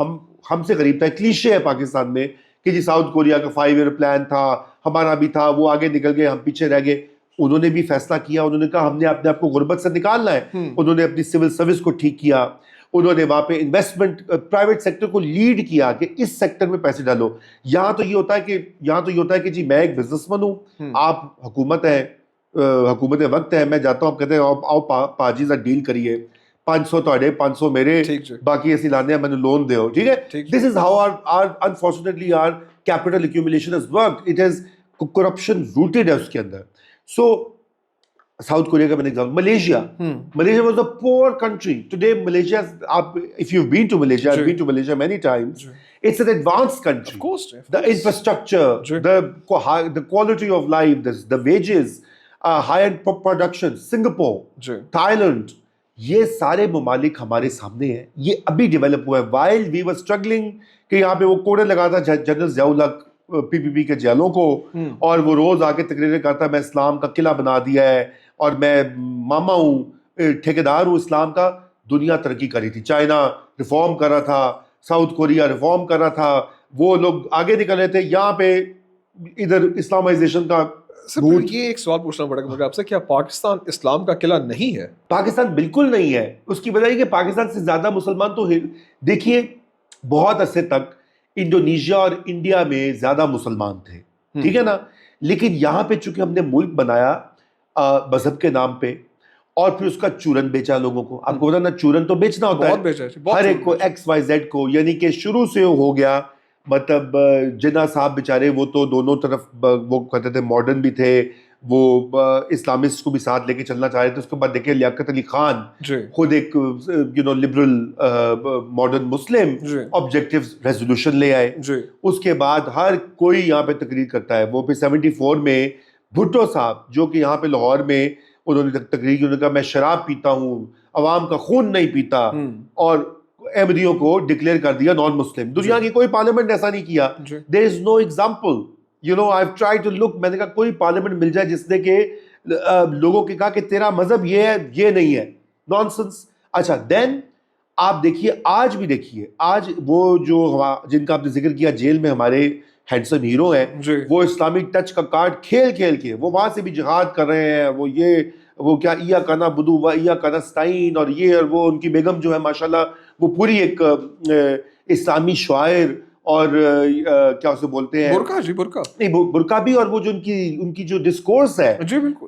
हमसे करीब था, क्लीशे है पाकिस्तान में कि जी साउथ कोरिया का 5 ईयर प्लान था, हमारा भी था, वो आगे निकल गए, हम पीछे रह गए। उन्होंने भी फैसला किया, उन्होंने कहा हमने अपने आप को गुर्बत से निकालना है। उन्होंने अपनी सिविल सर्विस को ठीक किया, उन्होंने वहाँ पे इन्वेस्टमेंट, प्राइवेट सेक्टर को लीड किया कि इस सेक्टर में पैसे डालो। यहाँ तो ये होता है कि जी मैं एक बिजनेसमैन हूँ, आप हुकूमत है, हुकूमत वक्त है, मैं जाता हूँ, आप कहते हैं आओ पाजी सा डील करिए, 500 तो 500 मेरे, बाकी ऐसी लाने मैंने लोन दे, ठीक है। This is how our unfortunately our capital accumulation is work. It is corruption rooted है उसके अंदर। सो साउथ कोरिया का मैंने example, Malaysia, Malaysia was a poor country, today Malaysia, आप if you been to Malaysia, I been to Malaysia many times, it's an advanced country. Of course. The infrastructure, Sure. the quality of life, the wages, high-end production, Singapore, Sure. Thailand, ये सारे ममालिक हमारे सामने हैं, ये अभी develop हुआ है. While we were struggling कि यहाँ पे वो कोड़े लगाता जनरल ज़ियाउल हक पीपीपी के जेलों को, और वो रोज आके तकरीरें करता मैं इस्लाम का किला बना दिया है और मैं मामा हूँ, ठेकेदार हूँ इस्लाम का. दुनिया तरक्की करी थी, चाइना रिफॉर्म कर रहा था, साउथ कोरिया रिफॉर्म कर रहा था, वो लोग आगे निकल रहे थे. यहाँ पे इधर इस्लामाइजेशन का सर, ये एक सवाल पूछना पड़ेगा मुझे आपसे, क्या पाकिस्तान इस्लाम का किला नहीं है? पाकिस्तान बिल्कुल नहीं है. उसकी वजह है कि पाकिस्तान से ज्यादा मुसलमान तो देखिए, बहुत अरसे तक इंडोनेशिया और इंडिया में ज्यादा मुसलमान थे, ठीक है ना. लेकिन यहाँ पे चूंकि हमने मुल्क बनाया मजहब के नाम पे, और फिर उसका चूरन बेचा लोगों को. आपको पता ना, चूरन तो बेचना होता है हर एक को, XYZ को, यानी कि शुरू से हो गया. मतलब जिन्ना साहब बेचारे, वो तो दोनों तरफ वो कहते थे, मॉडर्न भी थे, वो इस्लामिस्ट को भी साथ लेके चलना चाह रहे थे. उसके बाद देखिए लियाकत अली खान, खुद एक लिबरल मॉडर्न मुस्लिम, ऑब्जेक्टिव रेजोल्यूशन ले आए. उसके बाद हर कोई यहाँ पे तकरीर करता है. वो फिर 74 में भुट्टो साहब, जो कि यहाँ पे लाहौर में उन्होंने तकरीर की, उन्होंने कहा मैं शराब पीता हूँ, अवाम का खून नहीं पीता, और अहमदियों को डिक्लेयर कर दिया नॉन मुस्लिम. दुनिया की कोई पार्लियामेंट ऐसा नहीं किया. There is no example, you know, I have tried to look. मैंने कहा कोई पार्लियामेंट मिल जाए जिसने के लोगों के कहा कि तेरा मजहब ये है, ये नहीं है. नॉनसेंस. अच्छा, देन आप देखिए, आज भी देखिए, आज वो जो जिनका आपने जिक्र किया जेल में हमारे हैंडसम हीरो हैं, वो इस्लामिक टच का कार्ड खेल खेल के वो वहां से भी जिहाद कर रहे हैं. वो क्या इया काना बुदू व इया काना स्टाइन, और ये और वो. उनकी बेगम जो है माशाल्लाह, वो पूरी एक इस्लामी शायर, और क्या उसे बोलते हैं, बुरका नहीं, बुरका भी, और वो जो उनकी जो डिस्कोर्स है,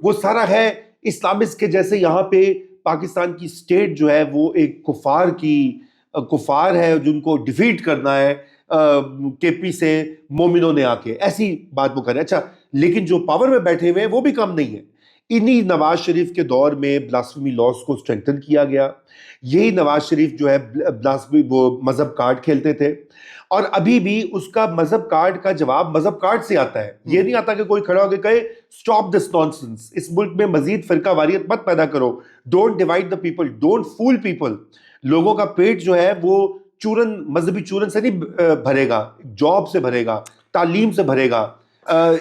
वो सारा है इस्लामिस्ट के जैसे. यहाँ पे पाकिस्तान की स्टेट जो है वो एक कुफार है, जिनको डिफीट करना है केपी से मोमिनों ने आके, ऐसी बात वो करें. अच्छा, लेकिन जो पावर में बैठे हुए हैं वो भी कम नहीं है. इन्हीं नवाज शरीफ के दौर में ब्लास्फेमी लॉज को स्ट्रेंथन किया गया. यही नवाज शरीफ जो है ब्लास्फेमी, वो मजहब कार्ड खेलते थे, और अभी भी उसका मजहब कार्ड का जवाब मजहब कार्ड से आता है. ये नहीं आता कि कोई खड़ा होकर कहे स्टॉप दिस नॉनसेंस, इस मुल्क में मजीद फिरका वारियत मत पैदा करो, don't divide the people, don't fool people. लोगों का पेट जो है वो मजहबी चूरन से नहीं भरेगा, जॉब से भरेगा, तालीम से भरेगा,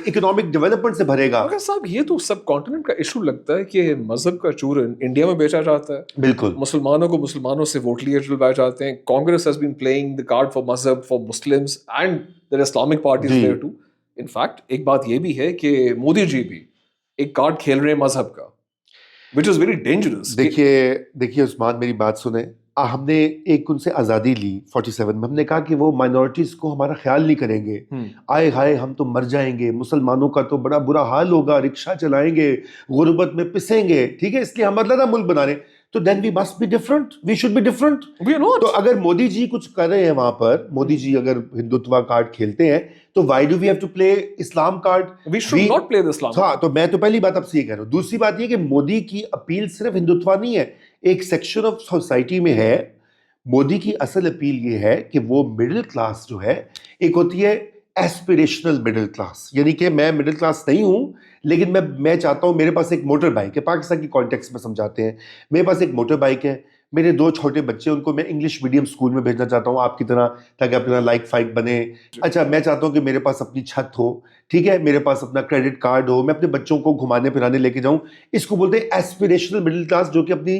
इकोनॉमिक डेवलपमेंट से भरेगा. मगर साहब, ये तो सब कॉन्टिनेंट का इशू लगता है कि मजहब का चूरन इंडिया में बेचा जाता है. बिल्कुल. मुसलमानों को मुसलमानों से वोट लिए दिलवाए जाते हैं. Congress has been playing the card for मजहब, for Muslims, and their Islamic parties there too. In fact एक बात ये भी है कि मोदी जी भी एक कार्ड खेल रहे हैं मजहब का, व्हिच इज वेरी डेंजरस. देखिए उस्मान, मेरी बात सुने. हमने एक उनसे आज़ादी ली 47 में. हमने कहा कि वो माइनॉरिटीज को हमारा ख्याल नहीं करेंगे. आए हाय, हम तो मर जाएंगे, मुसलमानों का तो बड़ा बुरा हाल होगा, रिक्शा चलाएंगे, गुर्बत में पिसेंगे, ठीक है, इसलिए हम अलग मुल्क बना रहे. तो then we must be different, we should be different. तो अगर मोदी जी कुछ कर रहे हैं वहां पर, मोदी जी अगर हिंदुत्व कार्ड खेलते हैं, तो why do we have to play Islam card? We should not play the Islam. हाँ, तो मैं तो पहली बात आपसे ये कह रहा हूँ. दूसरी बात ये कि मोदी की अपील सिर्फ हिंदुत्व नहीं है, एक सेक्शन ऑफ सोसाइटी में है. मोदी की असल अपील ये है कि वो मिडिल क्लास जो है, एक होती है एस्पिरेशनल मिडिल क्लास, यानी कि मैं मिडिल क्लास नहीं हूं, लेकिन मैं चाहता हूं मेरे पास एक मोटर बाइक है. पाकिस्तान की कॉन्टेक्स्ट में समझाते हैं, मेरे पास एक मोटर बाइक है, मेरे 2 छोटे बच्चे, उनको मैं इंग्लिश मीडियम स्कूल में भेजना चाहता हूं आपकी तरह, ताकि आपकी तरह लाइक फाइक बने. अच्छा, मैं चाहता हूं कि मेरे पास अपनी छत हो, ठीक है, मेरे पास अपना क्रेडिट कार्ड हो, मैं अपने बच्चों को घुमाने फिराने लेके जाऊं. इसको बोलते हैं एस्पिरेशनल मिडिल क्लास, जो कि अपनी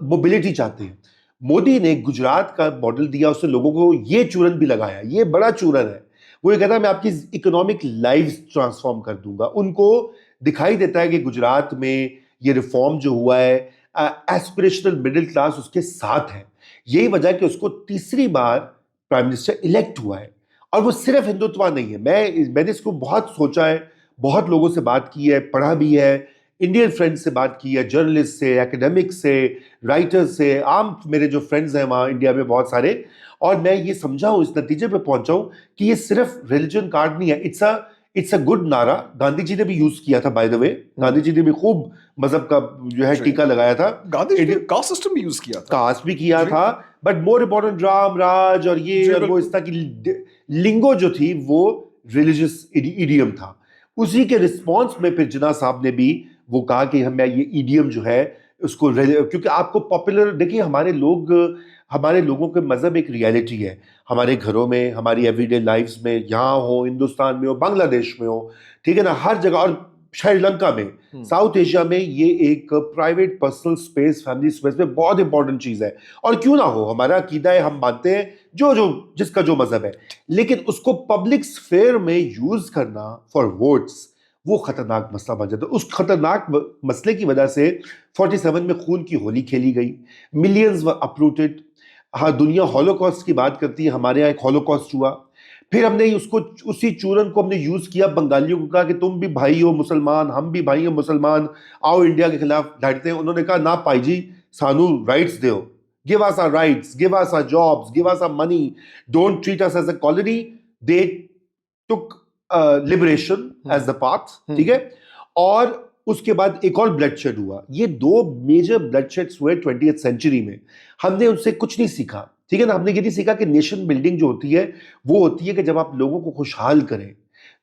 मोबिलिटी चाहते हैं. मोदी ने गुजरात का मॉडल दिया, उसने लोगों को ये चूरन भी लगाया, ये बड़ा चूरन है. वो ये कहता है मैं आपकी इकोनॉमिक लाइव्स ट्रांसफॉर्म कर दूंगा. उनको दिखाई देता है कि गुजरात में ये रिफॉर्म जो हुआ है, एस्पिरेशनल मिडिल क्लास उसके साथ है. यही वजह है कि उसको तीसरी बार प्राइम मिनिस्टर इलेक्ट हुआ है. और वो सिर्फ हिंदुत्व नहीं है. मैंने इसको बहुत सोचा है, बहुत लोगों से बात की है, पढ़ा भी है, इंडियन फ्रेंड्स से बात की है, जर्नलिस्ट से, एकेडमिक्स से, राइटर्स से, आम मेरे जो फ्रेंड्स हैं वहाँ इंडिया में बहुत सारे. और मैं ये समझा हूँ, इस नतीजे पे पहुंचा हूँ कि ये सिर्फ रिलीजन कार्ड नहीं है, इट्स अ गुड नारा, गांधी जी ने भी यूज किया था by the way, Gandhi ji ने भी खूब मजहब का जो है टीका लगाया था, गांधी जी ने कास्ट सिस्टम भी यूज किया था, कास्ट भी किया जी। था, बट मोर इम्पोर्टेंट राम राज और ये जी, और वो बिल्कुल। इस तरह की लिंगो जो थी वो रिलीजियस इडियम था। उसी के रिस्पॉन्स में फिर जिन्ना साहब ने भी वो कहा कि हमें ये इडियम जो है उसको क्योंकि आपको पॉपुलर देखिए, हमारे लोगों के मजहब एक रियलिटी है हमारे घरों में, हमारी एवरीडे लाइफ्स में, यहाँ हो, हिंदुस्तान में हो, बांग्लादेश में हो, ठीक है ना, हर जगह, और श्रीलंका में, साउथ एशिया में ये एक private personal space, family space में बहुत इंपॉर्टेंट चीज है। और क्यों ना हो, हमारा अकीदा है, हम मानते हैं जो जो जिसका जो मजहब है, लेकिन उसको पब्लिक स्फेयर में यूज करना फॉर वोट्स, वो खतरनाक मसला बन जाता है। उस खतरनाक मसले की वजह से 47 में खून की होली खेली गई, मिलियंस वर अपरूटेड। हाँ, दुनिया हॉलोकॉस्ट की बात करती है, हमारे यहाँ एक हॉलोकॉस्ट हुआ, फिर हमने उसको, उसी चूरन को हमने यूज किया, बंगालियों को कहा कि तुम भी भाई हो मुसलमान, हम भी भाई हो मुसलमान, आओ इंडिया के खिलाफ लड़ते हैं। उन्होंने कहा ना भाई जी, सानू राइट्स दो, give us our rights, give us our jobs, give us our money, don't treat us as a colony. They took liberation as the path, ठीक है। और उसके बाद एक और ब्लडशेड हुआ। ये दो मेजर ब्लडशेड्स हुए 20th सेंचुरी में। हमने उनसे कुछ नहीं सीखा, ठीक है ना। हमने ये नहीं सीखा कि नेशन बिल्डिंग जो होती है वो होती है कि जब आप लोगों को खुशहाल करें,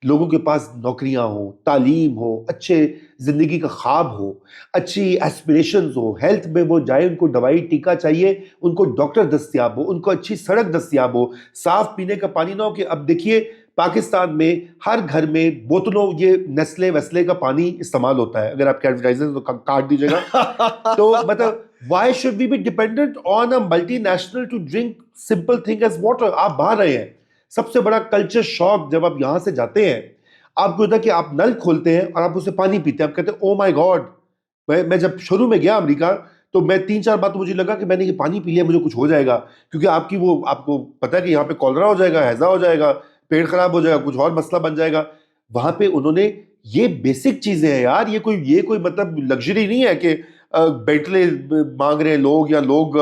लोगों के पास नौकरियां हो, तालीम हो, अच्छे जिंदगी का ख्वाब हो, अच्छी एस्पिरेशंस हो, हेल्थ में वो जाए, उनको दवाई टीका चाहिए, उनको डॉक्टर दस्तियाब हो, उनको अच्छी सड़क दस्तियाब हो, साफ पीने का पानी ना हो। कि अब देखिए पाकिस्तान में हर घर में बोतलों ये नेस्ले वेस्ले का पानी इस्तेमाल होता है। अगर आपके एडवर्टाइजमेंट तो काट दीजिएगा। तो मतलब why should we be dependent on a multinational to drink simple thing as water. आप बाहर रहे हैं, सबसे बड़ा कल्चर शॉक जब आप यहां से जाते हैं, आपको होता है कि आप नल खोलते हैं और आप उससे पानी पीते हैं, आप कहते हैं ओ माय गॉड। मैं जब शुरू में गया अमेरिका, तो मैं 3-4 बार तो मुझे लगा कि मैंने ये पानी पी लिया मुझे कुछ हो जाएगा, क्योंकि आपको पता है कि यहाँ पे कॉलरा हो जाएगा, हैजा हो जाएगा, पेट खराब हो जाएगा, कुछ और मसला बन जाएगा। वहां पे उन्होंने ये बेसिक चीजें हैं यार, ये कोई मतलब लग्जरी नहीं है कि बेंटले मांग रहे हैं लोग, या लोग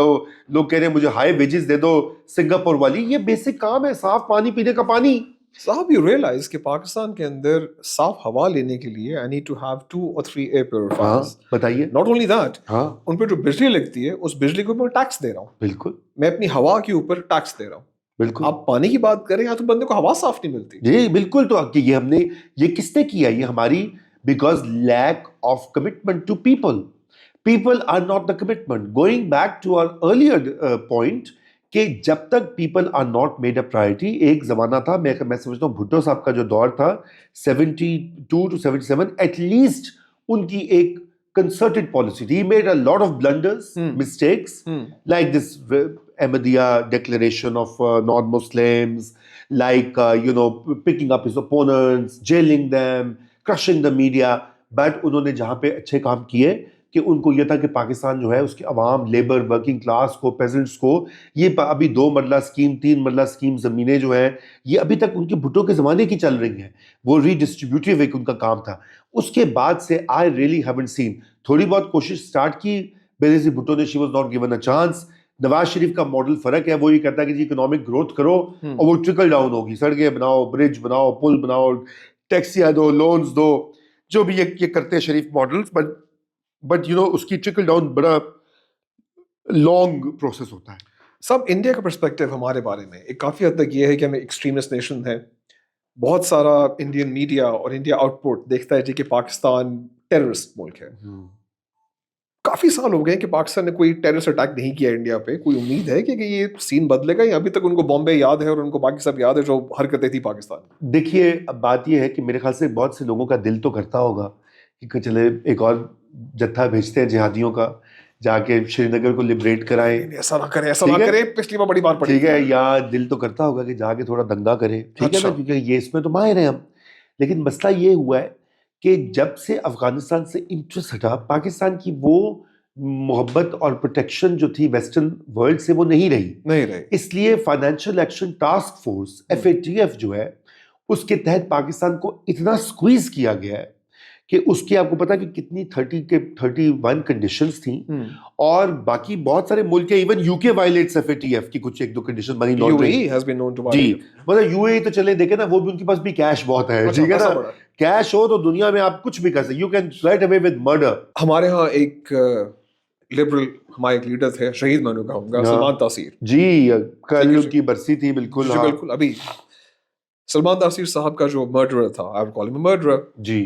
कह रहे हैं मुझे हाई वेजेस दे दो सिंगापुर वाली। ये बेसिक काम है, साफ पानी पीने का पानी। साहब, यू रियलाइज कि पाकिस्तान के अंदर साफ हवा लेने के लिए I need to have 2 or 3 air purifiers. बताइए। नॉट ओनली दैट, हाँ, उन पे जो बिजली लगती है उस बिजली को मैं टैक्स दे रहा हूँ। बिल्कुल मैं अपनी हवा के ऊपर टैक्स दे रहा हूँ। बिल्कुल। आप पानी की बात करें, यहाँ तो बंदे को हवा साफ नहीं मिलती। जी बिल्कुल। तो ये किसने किया? ये हमारी, because lack of commitment to people. People are not the commitment. Going back to our earlier point कि जब तक people are not made a priority, एक जमाना था, मैं समझता हूँ भुट्टो साहब का जो दौर था 72 to 77, एटलीस्ट उनकी एक concerted policy. He made a lot of blunders, mistakes, like this Ahmadiyya declaration of non-Muslims, like picking up his opponents, jailing them, crushing the media. But उन्होंने जहाँ पे अच्छे काम किए कि उनको यह था कि पाकिस्तान जो है उसकी अवाम, लेबर, वर्किंग क्लास को, पेजेंट्स को, ये अभी 2 मरला स्कीम, 3 मरला स्कीम ज़मीनें जो हैं, ये अभी तक उनके भुट्टो के ज़माने की चल रही हैं। वो रीडिस्ट्रीब्यूटिव एक उनका काम था। उसके बाद से आई रियली हैवंट सीन। थोड़ी बहुत कोशिश स्टार्ट की बेनज़ीर भुट्टो ने, she was not given a chance. Nawaz Sharif का मॉडल फर्क है, वो ये कहता है कि जी इकोनॉमिक ग्रोथ करो और वो ट्रिकल डाउन होगी, सड़कें बनाओ, ब्रिज बनाओ, पुल बनाओ, टैक्सियां दो, लोन्स दो, जो भी ये करते हैं शरीफ मॉडल्स। बट उसकी ट्रिकल डाउन बड़ा लॉन्ग प्रोसेस होता है। सब इंडिया का पर्सपेक्टिव हमारे बारे में एक काफ़ी हद तक ये है कि हम एक्सट्रीमिस्ट नेशन है। बहुत सारा इंडियन मीडिया और इंडिया आउटपुट देखता है जी कि पाकिस्तान टेररिस्ट मुल्क है। काफ़ी साल हो गए कि पाकिस्तान ने कोई टेररिस्ट अटैक नहीं किया इंडिया पे। कोई उम्मीद है कि ये सीन बदलेगा, या अभी तक उनको बॉम्बे याद है और उनको बाकी सब याद है जो हरकतें थी पाकिस्तान में? देखिए, अब बात यह है कि मेरे ख्याल से बहुत से लोगों का दिल तो करता होगा कि चले एक और जत्था भेजते हैं जिहादियों का, जाके श्रीनगर को लिबरेट कराएं। ऐसा ना करें, ऐसा ना करें, पिछली बार बड़ी बार पड़ी। ठीक है, या दिल तो करता होगा कि जाके थोड़ा दंगा करें, ठीक है ना, क्योंकि ये इसमें तो माहिर हैं हम। लेकिन मसला ये हुआ है कि जब से अफगानिस्तान से इंटरेस्ट हटा, पाकिस्तान की वो मोहब्बत और प्रोटेक्शन जो थी वेस्टर्न वर्ल्ड से, वो नहीं रही। इसलिए financial action task force FATF जो है, उसके तहत पाकिस्तान को इतना स्क्वीज किया गया है कि उसकी आपको पता है कि कितनी 31 कंडीशंस थी, और बाकी बहुत सारे मुल्क है, इवन यूके वायलेट्स एफएटीएफ की कुछ एक दो condition, money laundering. UAE has been known to जी, violate. मतलब यूएई तो चले देखे ना, वो भी उनके पास भी कैश बहुत है, अच्छा, ठीक है पैसा ना, बड़ा है। कैश हो तो दुनिया में आप कुछ भी कर सकते, you can write away with murder. हमारे यहाँ एक लिबरल हमारे एक लीडर थे, शहीद मैं उन्हें कहूंगा, हाँ। सलमान तासीर जी, कल ठीक है उनकी बरसी थी, बिल्कुल। जी हाँ बिल्कुल। अभी सलमान तासीर साहब का जो मर्डरर था, I would call him murderer, जी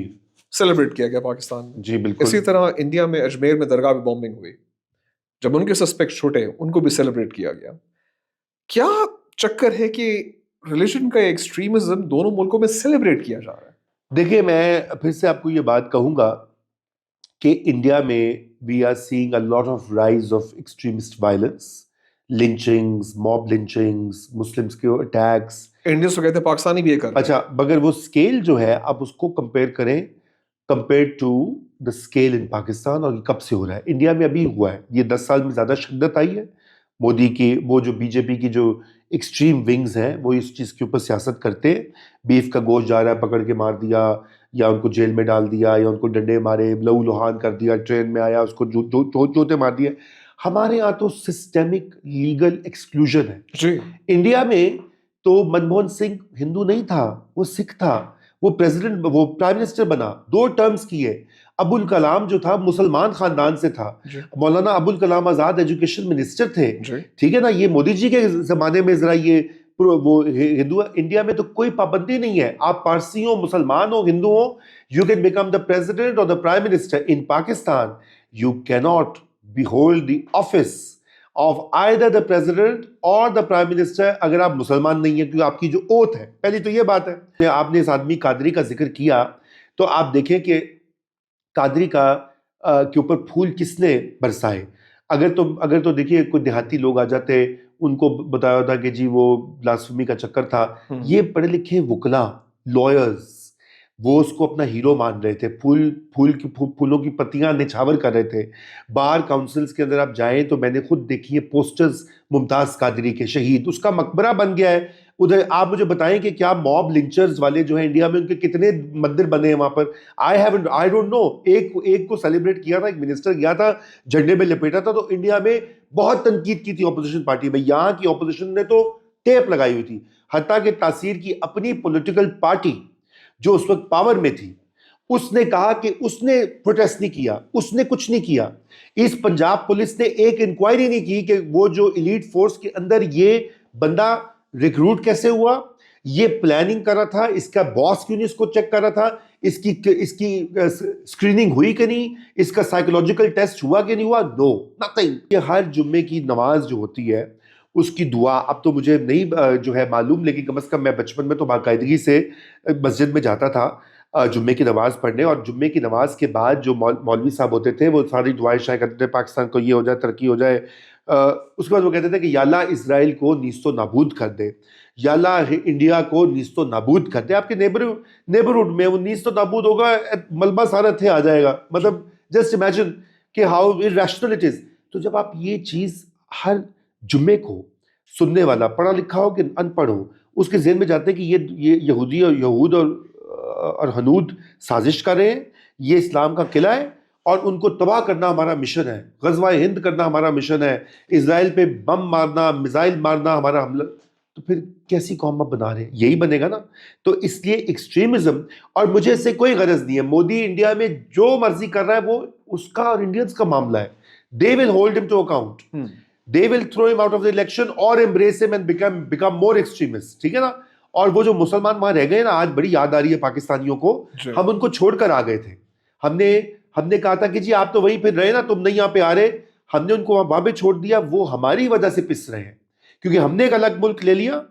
सेलिब्रेट किया गया पाकिस्तान में। जी बिल्कुल। इसी तरह इंडिया में अजमेर में दरगाह में बॉम्बिंग हुई, जब उनके सस्पेक्ट छूटे उनको भी सेलिब्रेट किया गया। क्या चक्कर है कि रिलीजन का एक्सट्रीमिज्म दोनों मुल्कों में सेलिब्रेट किया जा रहा है? देखिए, मैं फिर से आपको ये बात कहूंगा कि इंडिया में we are seeing a lot of rise of extremist violence, lynchings, mob lynchings, Muslims के अटैक्स। इंडियंस तो कहते हैं पाकिस्तानी भी ये कर रहे हैं। अच्छा, मगर वो स्केल जो है आप उसको कंपेयर करें, compare to the scale in Pakistan, और कब से हो रहा है। इंडिया में अभी हुआ है, ये 10 साल में ज़्यादा शिद्दत आई है। मोदी की वो जो बीजेपी की जो एक्सट्रीम विंग्स हैं वो इस चीज़ के ऊपर सियासत करते हैं। बीफ का गोश्त जा रहा है, पकड़ के मार दिया, या उनको जेल में डाल दिया, या उनको डंडे मारे, लहू लुहान कर दिया, ट्रेन में आया उसको जोते मार दिए। हमारे यहाँ तो सिस्टेमिक लीगल एक्सक्लूजन है। जी, इंडिया में तो मनमोहन सिंह हिंदू नहीं था, वो सिख था, वो प्रेसिडेंट, वो प्राइम मिनिस्टर बना, 2 टर्म्स किए। अबुल कलाम जो था मुसलमान खानदान से था, जी, मौलाना अबुल कलाम आजाद एजुकेशन मिनिस्टर थे, जी। ठीक है ना। ये मोदी जी के जमाने में जरा ये वो हिंदू, इंडिया में तो कोई पाबंदी नहीं है, आप पारसी हो, मुसलमान हो, हिंदू हो, you can become the president और the prime minister. In Pakistan you cannot be hold the office of either the president और द प्राइम मिनिस्टर अगर आप मुसलमान नहीं है, क्योंकि आपकी जो ओथ है, पहली तो ये बात है। आपने इस आदमी कादरी का जिक्र किया, तो आप देखें कि कादरी का के ऊपर फूल किसने बरसाए। अगर तो देखिए, कोई देहाती लोग आ जाते, उनको बताया था कि जी वो ब्लास्फेमी का चक्कर था। ये पढ़े लिखे वकला, लॉयर्स, वो उसको अपना हीरो मान रहे थे, फूलों की पत्तियां निछावर कर रहे थे। बार काउंसिल्स के अंदर आप जाएं तो मैंने खुद देखी है पोस्टर्स, मुमताज कादरी के शहीद, उसका मकबरा बन गया है उधर। आप मुझे बताएं कि क्या मॉब लिंचर्स वाले जो है इंडिया में, उनके कितने मंदिर बने हैं वहां पर? I don't know. एक को सेलिब्रेट किया था, एक मिनिस्टर गया था, झंडे में लपेटा था, तो इंडिया में बहुत तनकीद की थी ऑपोजिशन पार्टी में। यहाँ की ऑपोजिशन ने तो टेप लगाई हुई थी, हत्ता कि तासीर की अपनी पॉलिटिकल पार्टी जो उस वक्त पावर में थी, उसने कहा कि उसने प्रोटेस्ट नहीं किया, उसने कुछ नहीं किया। इस पंजाब पुलिस ने एक इंक्वायरी नहीं की कि वो जो एलीट फोर्स के अंदर ये बंदा रिक्रूट कैसे हुआ, ये प्लानिंग कर रहा था, इसका बॉस क्यों नहीं इसको चेक कर रहा था, इसकी स्क्रीनिंग हुई कि नहीं, इसका साइकोलॉजिकल टेस्ट हुआ कि नहीं हुआ, नो नथिंग। ये हर जुम्मे की नमाज जो होती है उसकी दुआ, अब तो मुझे नहीं जो है मालूम, लेकिन कम से कम मैं बचपन में तो बाकायदगी से मस्जिद में जाता था जुम्मे की नमाज पढ़ने, और जुम्मे की नमाज के बाद जो मौलवी साहब होते थे वो सारी दुआएं शायद करते थे, पाकिस्तान को ये हो जाए, तरक्की हो जाए। उसके बाद वो कहते थे कि या अल्लाह इजराइल को नीस्तो नाबूद कर दे, या अल्लाह इंडिया को नीस्तो नाबूद कर दे। आपके नेबरहुड में वो नीस्तो नाबूद होगा, मलबा सारा थे आ जाएगा। मतलब जस्ट इमेजिन कि हाउ इरैशनल इट इज। तो जब आप ये चीज हर जुम्मे को सुनने वाला, पढ़ा लिखा हो कि अनपढ़ हो, उसके ज़हन में जाते हैं कि ये यहूदी और यहूद और हनूद साजिश कर रहे हैं, ये इस्लाम का किला है और उनको तबाह करना हमारा मिशन है, गज़वा हिंद करना हमारा मिशन है, इजराइल पे बम मारना, मिसाइल मारना हमारा हमला। तो फिर कैसी कौम आप बना रहे हैं? यही बनेगा ना। तो इसलिए एक्सट्रीमिज्म, और मुझे इससे कोई गरज नहीं है, मोदी इंडिया में जो मर्जी कर रहा है वो उसका और इंडियंस का मामला है। They will hold him to account, they will throw him out of the election or embrace him and become more extremist, ठीक है ना। और वो जो मुसलमान वहां रह गए ना, आज बड़ी याद आ रही है पाकिस्तानियों को, हम उनको छोड़कर आ गए थे। हमने कहा था कि जी आप तो वहीं पे रहे ना, तुम नहीं यहाँ पे आ रहे, हमने उनको वहां पे छोड़ दिया। वो हमारी वजह से पिस रहे हैं, क्योंकि हमने एक अलग मुल्क ले लिया।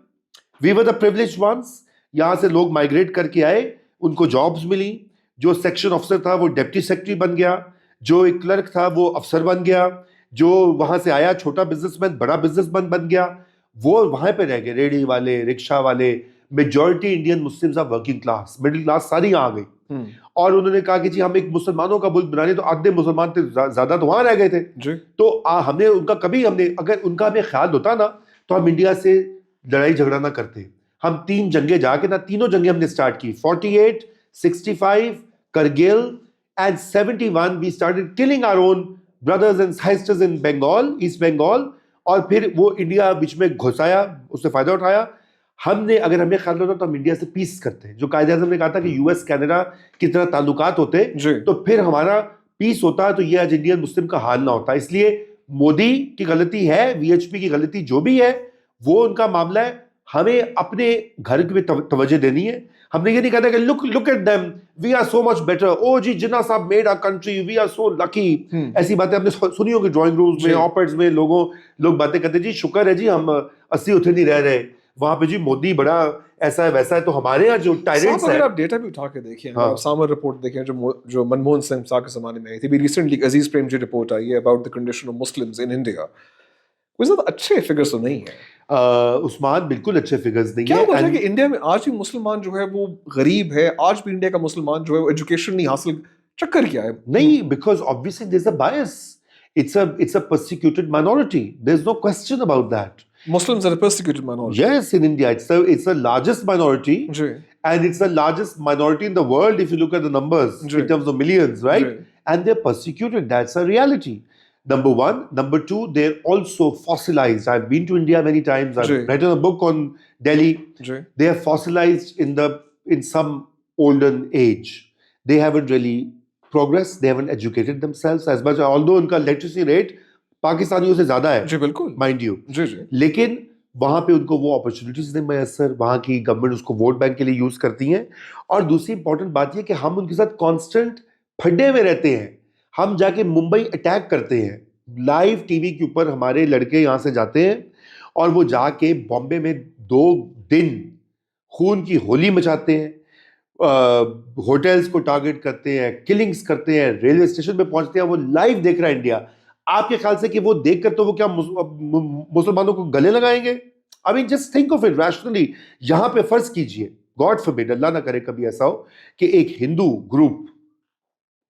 We were the privileged ones. यहाँ से लोग माइग्रेट करके आए, उनको जॉब्स मिली, जो सेक्शन ऑफिसर था वो डिप्टी सेक्रेटरी बन गया, जो एक क्लर्क था वो अफसर बन गया, जो वहां से आया छोटा बिजनेसमैन बड़ा बिजनेसमैन बन गया, वो वहां पे रह गए। रेडी वाले, रिक्शा वाले, majority Indian Muslims are working class, middle class सारी यहाँ आ गई। और उन्होंने कहा कि जी हम एक मुसलमानों का मुल्क बना रहे, तो आधे मुसलमान थे, ज्यादा तो वहां रह गए थे जी। तो हमने अगर उनका हमें ख्याल होता ना, तो हम इंडिया से लड़ाई झगड़ा ना करते। हम 3 जंगें जाके ना, तीनों जंगें हमने स्टार्ट की, 48, 65, Kargil, and 71 we started killing our own brothers and sisters in Bengal, East Bengal, और फिर वो इंडिया बीच में घुसाया, उससे फायदा उठाया. हमने, अगर हमें ख्याल होता तो हम इंडिया से पीस करते हैं, जो कायदे आज़म ने कहा था कि यूएस कनाडा की तरह ताल्लुकात होते तो फिर हमारा पीस होता, तो ये आज इंडियन मुस्लिम का हाल ना होता. इसलिए मोदी की गलती है, वीएचपी की गलती जो भी है वो उनका मामला है. हमें अपने घर की तवज्जो देनी है. हमने ये नहीं कहता कि look at them, we are so much better, oh जी Jinnah sahab made our country, we are so lucky. ऐसी बातें आपने सुनी होगी ड्राइंग रूम्स में, ऑपेड्स में, लोग बातें करते, जी शुक्र है जी हम 80 उठे नहीं रह रहे, वहां पे जी मोदी बड़ा ऐसा है वैसा है. तो हमारे यहाँ जो टायरेंट्स है, अगर आप डेटा भी उठा के देखिए, आप सामर रिपोर्ट देखें जो मनमोहन सिंह साहब के जमाने में आई थी, भी रिसेंटली अजीज प्रेमजी रिपोर्ट आई है about the condition of Muslims in India, कोई ज्यादा अच्छे फिगर्स तो नहीं है. उस्मान, बिल्कुल अच्छे फिगर्स नहीं क्या है. वजह है कि इंडिया में आज भी मुसलमान जो है वो गरीब है, आज भी इंडिया का मुसलमान जो है वो एजुकेशन नहीं हासिल, चक्कर क्या है? नहीं, because obviously there is a bias. It's a persecuted minority. There's no question about that. Muslims are a persecuted minority. Yes, in India, it's the largest minority, जी. and it's the largest minority in the world if you look at the numbers in terms of millions, right? And they're persecuted. That's a reality. Number one. Number two, they're also fossilized. I've been to India many times. I've written a book on Delhi. They are fossilized in some olden age. They haven't really progressed. They haven't educated themselves as much. Although उनका literacy rate पाकिस्तानियों से ज्यादा है, जी बिल्कुल, mind you, जी. लेकिन वहां पे उनको वो अपॉर्चुनिटीज नहीं मैसर, वहां की गवर्नमेंट उसको वोट बैंक के लिए यूज करती है. और दूसरी इंपॉर्टेंट बात ये कि हम उनके साथ कांस्टेंट फड्डे में रहते हैं. हम जाके मुंबई अटैक करते हैं, लाइव टीवी के ऊपर हमारे लड़के यहाँ से जाते हैं और वो जाके बॉम्बे में 2 दिन खून की होली मचाते हैं, होटल्स को टारगेट करते हैं, किलिंग्स करते हैं, रेलवे स्टेशन पे पहुंचते हैं. वो लाइव देख रहा है इंडिया. आपके ख्याल से कि वो देखकर तो वो क्या मुसलमानों को गले लगाएंगे? I mean just think of it rationally. यहां पे फर्ज कीजिए, गॉड फॉरबिड, अल्लाह ना करे कभी ऐसा हो कि एक हिंदू ग्रुप,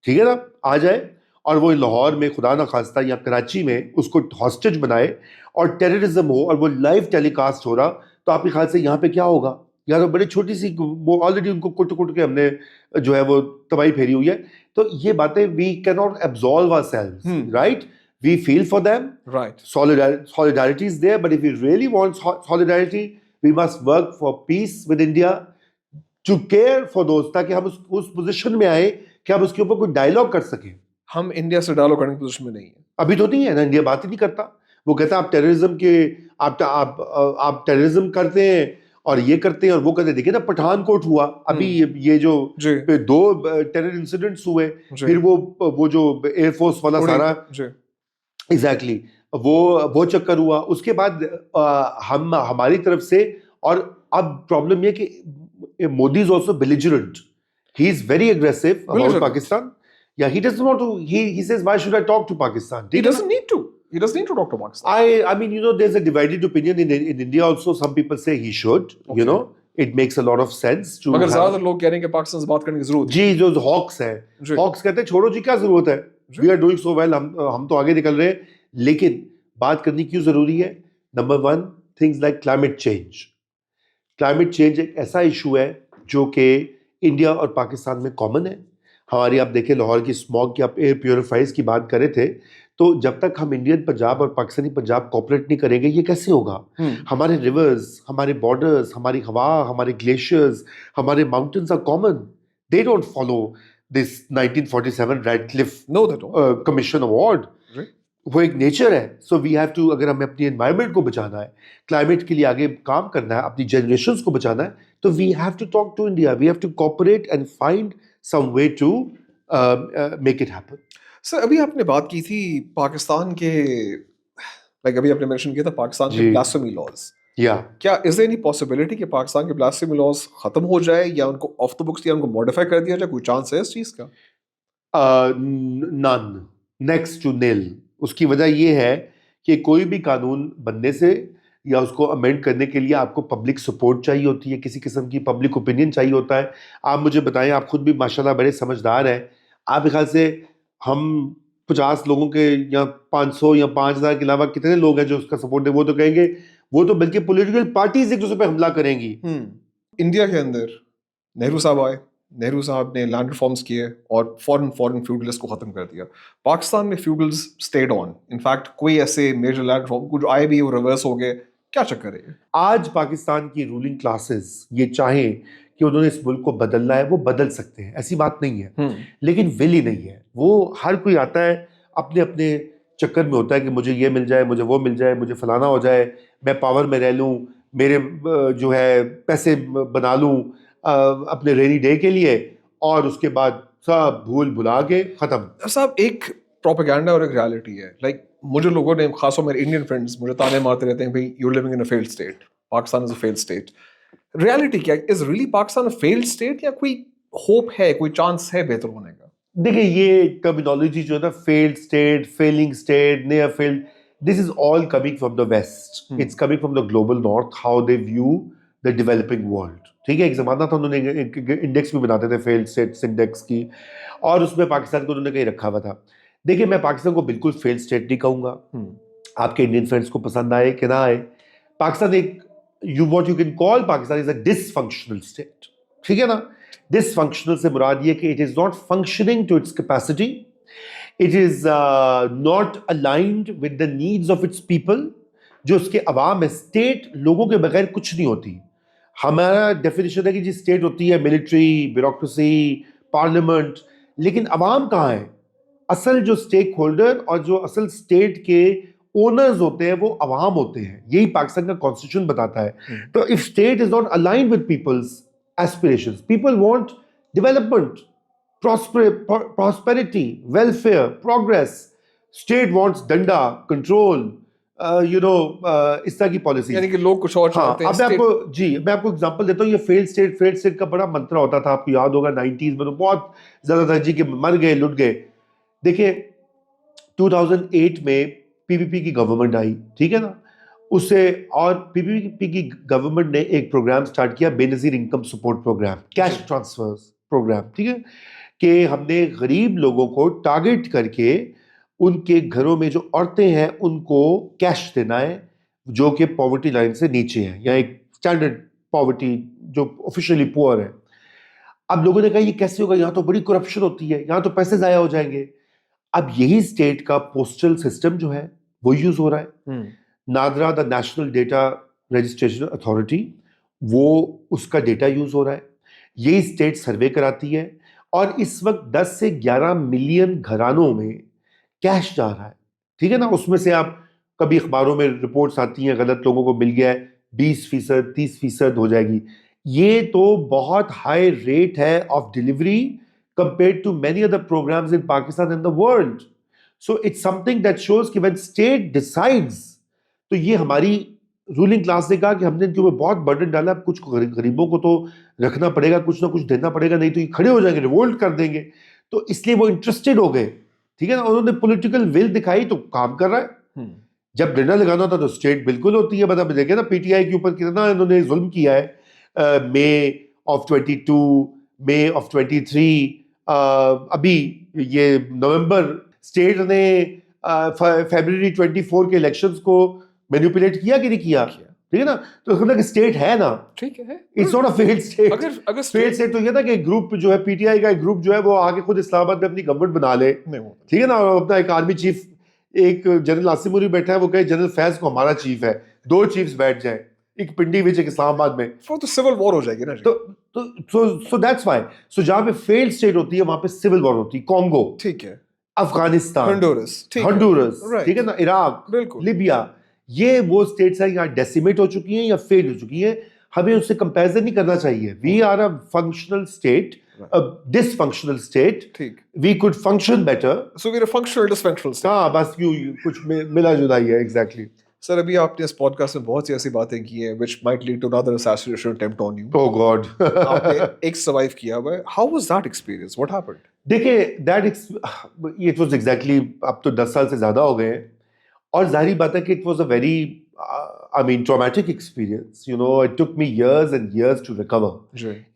ठीक है ना, आ जाए और वो लाहौर में खुदा ना खास्ता या कराची में उसको हॉस्टेज बनाए और टेररिज्म हो और वो लाइव टेलीकास्ट हो रहा, तो आपके ख्याल से यहाँ पे क्या होगा? या तो बड़ी छोटी सी, वो ऑलरेडी उनको कुट के हमने जो है वो तबाही फेरी हुई है. तो ये बातें we can not absolve ourselves, right? We feel for them. Right. Solidarity is there, but if we really want solidarity, we must work for peace with India, to care for those, ताकि हम उस position में आए कि हम उसके ऊपर कोई डायलॉग कर सकें. हम इंडिया से डायलॉग करने की पोजीशन में नहीं है अभी. तो नहीं है ना, इंडिया बात ही नहीं करता. वो कहता है आप टेररिज्म के आप टेररिज्म करते हैं और ये करते हैं और वो करते हैं. देखिए ना, पठानकोट हुआ अभी, ये जो 2 टेरर इंसिडेंट्स हुए, फिर वो जो एयरफोर्स वाला सारा, एग्जैक्टली वो चक्कर हुआ. उसके बाद हम हमारी तरफ से, और अब प्रॉब्लम ये कि Modi is also belligerent. He is very aggressive about Pakistan. या he doesn't want to, he says why should I talk to Pakistan? He doesn't need to talk to Pakistan. I mean, you know, there's a divided opinion in India also. Some people say he should. You know, it makes a lot of sense to. मगर ज्यादातर लोग कह रहे हैं कि पाकिस्तान से बात करने की जरूरत है. जी, जो हॉक्स है, हॉक्स कहते हैं छोड़ो जी, क्या जरूरत है, we are doing so well, हम तो आगे निकल रहे हैं. लेकिन बात करनी क्यों जरूरी है? Number 1, things like climate change. Climate change एक ऐसा इशू है जो कि इंडिया और पाकिस्तान में कॉमन है. हमारी, आप देखें लाहौर की स्मॉग की, आप एयर प्योरीफायर्स की बात कर रहे थे, तो जब तक हम इंडियन पंजाब और पाकिस्तानी पंजाब कोऑपरेट नहीं करेंगे, ये कैसे होगा? हमारे रिवर्स, हमारे बॉर्डर्स, हमारी हवा, हमारे ग्लेशियर्स, हमारे mountains are common. They don't follow this 1947 Radcliffe commission award. वो एक नेचर है. सो वी हैव टू, अगर हमें अपनी एनवायरनमेंट को बचाना है, क्लाइमेट के लिए आगे काम करना है, अपनी जनरेशंस को बचाना है, तो we have to talk to India. We have to cooperate and find some way to make it happen. Sir, अभी आपने बात की थी पाकिस्तान के, लाइक अभी आपने मेंशन किया था पाकिस्तान के ब्लास्फेमी लॉज. या क्या इज देयर एनी पॉसिबिलिटी कि पाकिस्तान के ब्लास्फेमी लॉज खत्म हो जाए या उनको ऑफ द बुक्स या उनको मॉडिफाई कर दिया जाए? कोई चांस है इस चीज का? नन, नेक्स्ट टू नील. उसकी वजह ये है कि कोई भी कानून बनने से या उसको अमेंड करने के लिए आपको पब्लिक सपोर्ट चाहिए होती है, किसी किस्म की पब्लिक ओपिनियन चाहिए होता है. आप मुझे बताएं, आप खुद भी माशाल्लाह बड़े समझदार हैं, आपके ख्याल से हम 50 लोगों के या 500 या 5000 के अलावा कितने लोग हैं जो उसका सपोर्ट दें? वो तो कहेंगे, वो तो बल्कि पॉलिटिकल पार्टीज एक दूसरे पे हमला करेंगी. इंडिया के अंदर नेहरू साहब आए, नेहरू साहब ने लैंड रिफॉर्म्स किए और फॉरेन फ्यूडलिस्ट को खत्म कर दिया। पाकिस्तान में फ्यूडल्स स्टेड ऑन। इनफैक्ट कोई ऐसे मेजर लैंड रिफॉर्म कुछ आए भी वो रिवर्स हो गए। क्या चक्कर है ये? आज पाकिस्तान की रूलिंग क्लासेस ये चाहें कि उन्होंने इस मुल्क को बदलना है, वो बदल सकते हैं, ऐसी बात नहीं है, लेकिन विल ही नहीं है। वो हर कोई आता है अपने अपने चक्कर में होता है कि मुझे ये मिल जाए, मुझे वो मिल जाए, मुझे फलाना हो जाए, मैं पावर में रह लूँ, मेरे जो है पैसे बना लूँ अपने रेनी डे के लिए, और उसके बाद सब भूल भुला के ख़त्म। साहब एक प्रोपेगेंडा और एक रियलिटी है। लाइक मुझे लोगों ने, खासकर मेरे इंडियन फ्रेंड्स, मुझे ताने मारते रहते हैं, भाई you living in a failed state, Pakistan is a failed state. Reality क्या है? Is really Pakistan a failed state या कोई होप है, कोई चांस है बेहतर होने का? देखिए, ये टर्मिनोलॉजी जो है ना, failed state, failing state, near failed, this is all coming from the west, it's coming from the global north, how they view the developing world. ठीक है, एक जमाना था उन्होंने इंडेक्स भी बनाते थे फेल्ड स्टेट्स इंडेक्स की, और उसमें पाकिस्तान को उन्होंने कहीं रखा हुआ था। देखिए, मैं पाकिस्तान को बिल्कुल फेल्ड स्टेट नहीं कहूँगा। आपके इंडियन फ्रेंड्स को पसंद आए कि ना आए, पाकिस्तान एक what you can call Pakistan is a dysfunctional state. ठीक है ना? डिसफंक्शनल से मुराद ये कि it is not functioning to its capacity, it is not aligned with the needs of its people. जो उसके अवाम है, स्टेट लोगों के बगैर कुछ नहीं होती। हमारा डेफिनेशन है कि जी स्टेट होती है मिलिट्री, ब्यूरोक्रेसी, पार्लियामेंट, लेकिन अवाम कहाँ है? असल जो स्टेक होल्डर और जो असल स्टेट के ओनर्स होते हैं वो अवाम होते हैं। यही पाकिस्तान का कॉन्स्टिट्यूशन बताता है। तो if state is not aligned with people's aspirations, people want development, prosperity, welfare, progress. State wants danda, control, इस तरह की पॉलिसी। यानी कि लोग कुछ और चाहते हैं। अब मैं आपको एग्जांपल देता हूँ। ये फेल्ड स्टेट का बड़ा मंत्र होता था, आपको याद होगा 90s में, तो बहुत ज्यादा था जी कि मर गए, लुट गए। देखिए, 2008 में पीपीपी की गवर्नमेंट आई, ठीक है ना, उससे, और पीपीपी की गवर्नमेंट ने एक प्रोग्राम स्टार्ट किया, Benazir income support program, cash transfers program. ठीक है, कि हमने गरीब लोगों को टारगेट करके उनके घरों में जो औरतें हैं उनको कैश देना है, जो कि पॉवर्टी लाइन से नीचे है, या एक स्टैंडर्ड पॉवर्टी, जो ऑफिशियली पुअर है। अब लोगों ने कहा ये कैसे होगा, यहाँ तो बड़ी करप्शन होती है, यहाँ तो पैसे जाया हो जाएंगे। अब यही स्टेट का पोस्टल सिस्टम जो है वो यूज हो रहा है। NADRA, the national data registration authority, वो उसका डेटा यूज हो रहा है। यही स्टेट सर्वे कराती है, और इस वक्त 10 से 11 मिलियन घरानों में कैश जा रहा है। ठीक है ना? उसमें से आप कभी अखबारों में रिपोर्ट्स आती हैं, गलत लोगों को मिल गया है, 20%, 30% हो जाएगी। ये तो बहुत हाई रेट है of delivery compared to many other programs in Pakistan and the world. So it's something that shows कि when state decides, तो ये हमारी रूलिंग क्लास ने कहा कि हमने इनके ऊपर बहुत बर्डन डाला, कुछ गरीबों को तो रखना पड़ेगा, कुछ ना कुछ देना पड़ेगा, नहीं तो ये खड़े हो जाएंगे, रिवोल्ट कर देंगे। तो इसलिए वो इंटरेस्टेड हो गए। ठीक है ना? उन्होंने पॉलिटिकल विल दिखाई तो काम कर रहा है। जब डंडा लगाना था तो स्टेट बिल्कुल होती है। मतलब देखे ना पीटीआई के ऊपर कितना इन्होंने जुल्म किया है। मई ऑफ 22, मई ऑफ 23, अभी ये नवंबर, स्टेट ने फरवरी 24 के इलेक्शंस को मैनिपुलेट किया कि नहीं किया? ठीक है ना? तो मतलब कि स्टेट है ना, ठीक है, it's not a failed state. अगर फेल्ड स्टेट तो ये था कि ग्रुप जो है, पीटीआई का एक ग्रुप जो है, वो आगे खुद इस्लामाबाद में अपनी गवर्नमेंट बना ले। ठीक है ना? और अपना एक आर्मी चीफ, एक जनरल आसिम मुरी बैठा है, वो कहे जनरल फैज को हमारा चीफ है, 2 चीफ्स बैठ जाए, एक पिंडी विच, एक इस्लामाबाद में, तो सिविल वॉर हो जाएगी ना। तो दैट्स व्हाई, सो जहां पे फेल्ड स्टेट होती है वहां पे सिविल वॉर होती है। कॉन्गो, ठीक है, अफगानिस्तान, हंडुरस, ठीक है ना, इराक, लीबिया, ये वो स्टेट्स हैं यहाँ डेसिमेट हो चुकी हैं या फेल हो चुकी हैं। हमें उससे कंपैरिजन नहीं करना चाहिए। We are a functional state, a dysfunctional state. ठीक, we could function better. So we're a functional dysfunctional state. हाँ, बस you कुछ मिला जुला ही है, exactly. सर, अभी आपने इस पॉडकास्ट में बहुत सी ऐसी बातें की हैं which might lead to another assassination attempt on you. Oh God. आपने एक survive किया हुआ है. How was that experience? What happened? देखिए, it was exactly, अब तो 10 साल से ज़्यादा हो गए हैं, और जाहिर बात है कि it was a very traumatic experience. You know, it took me years and years to recover.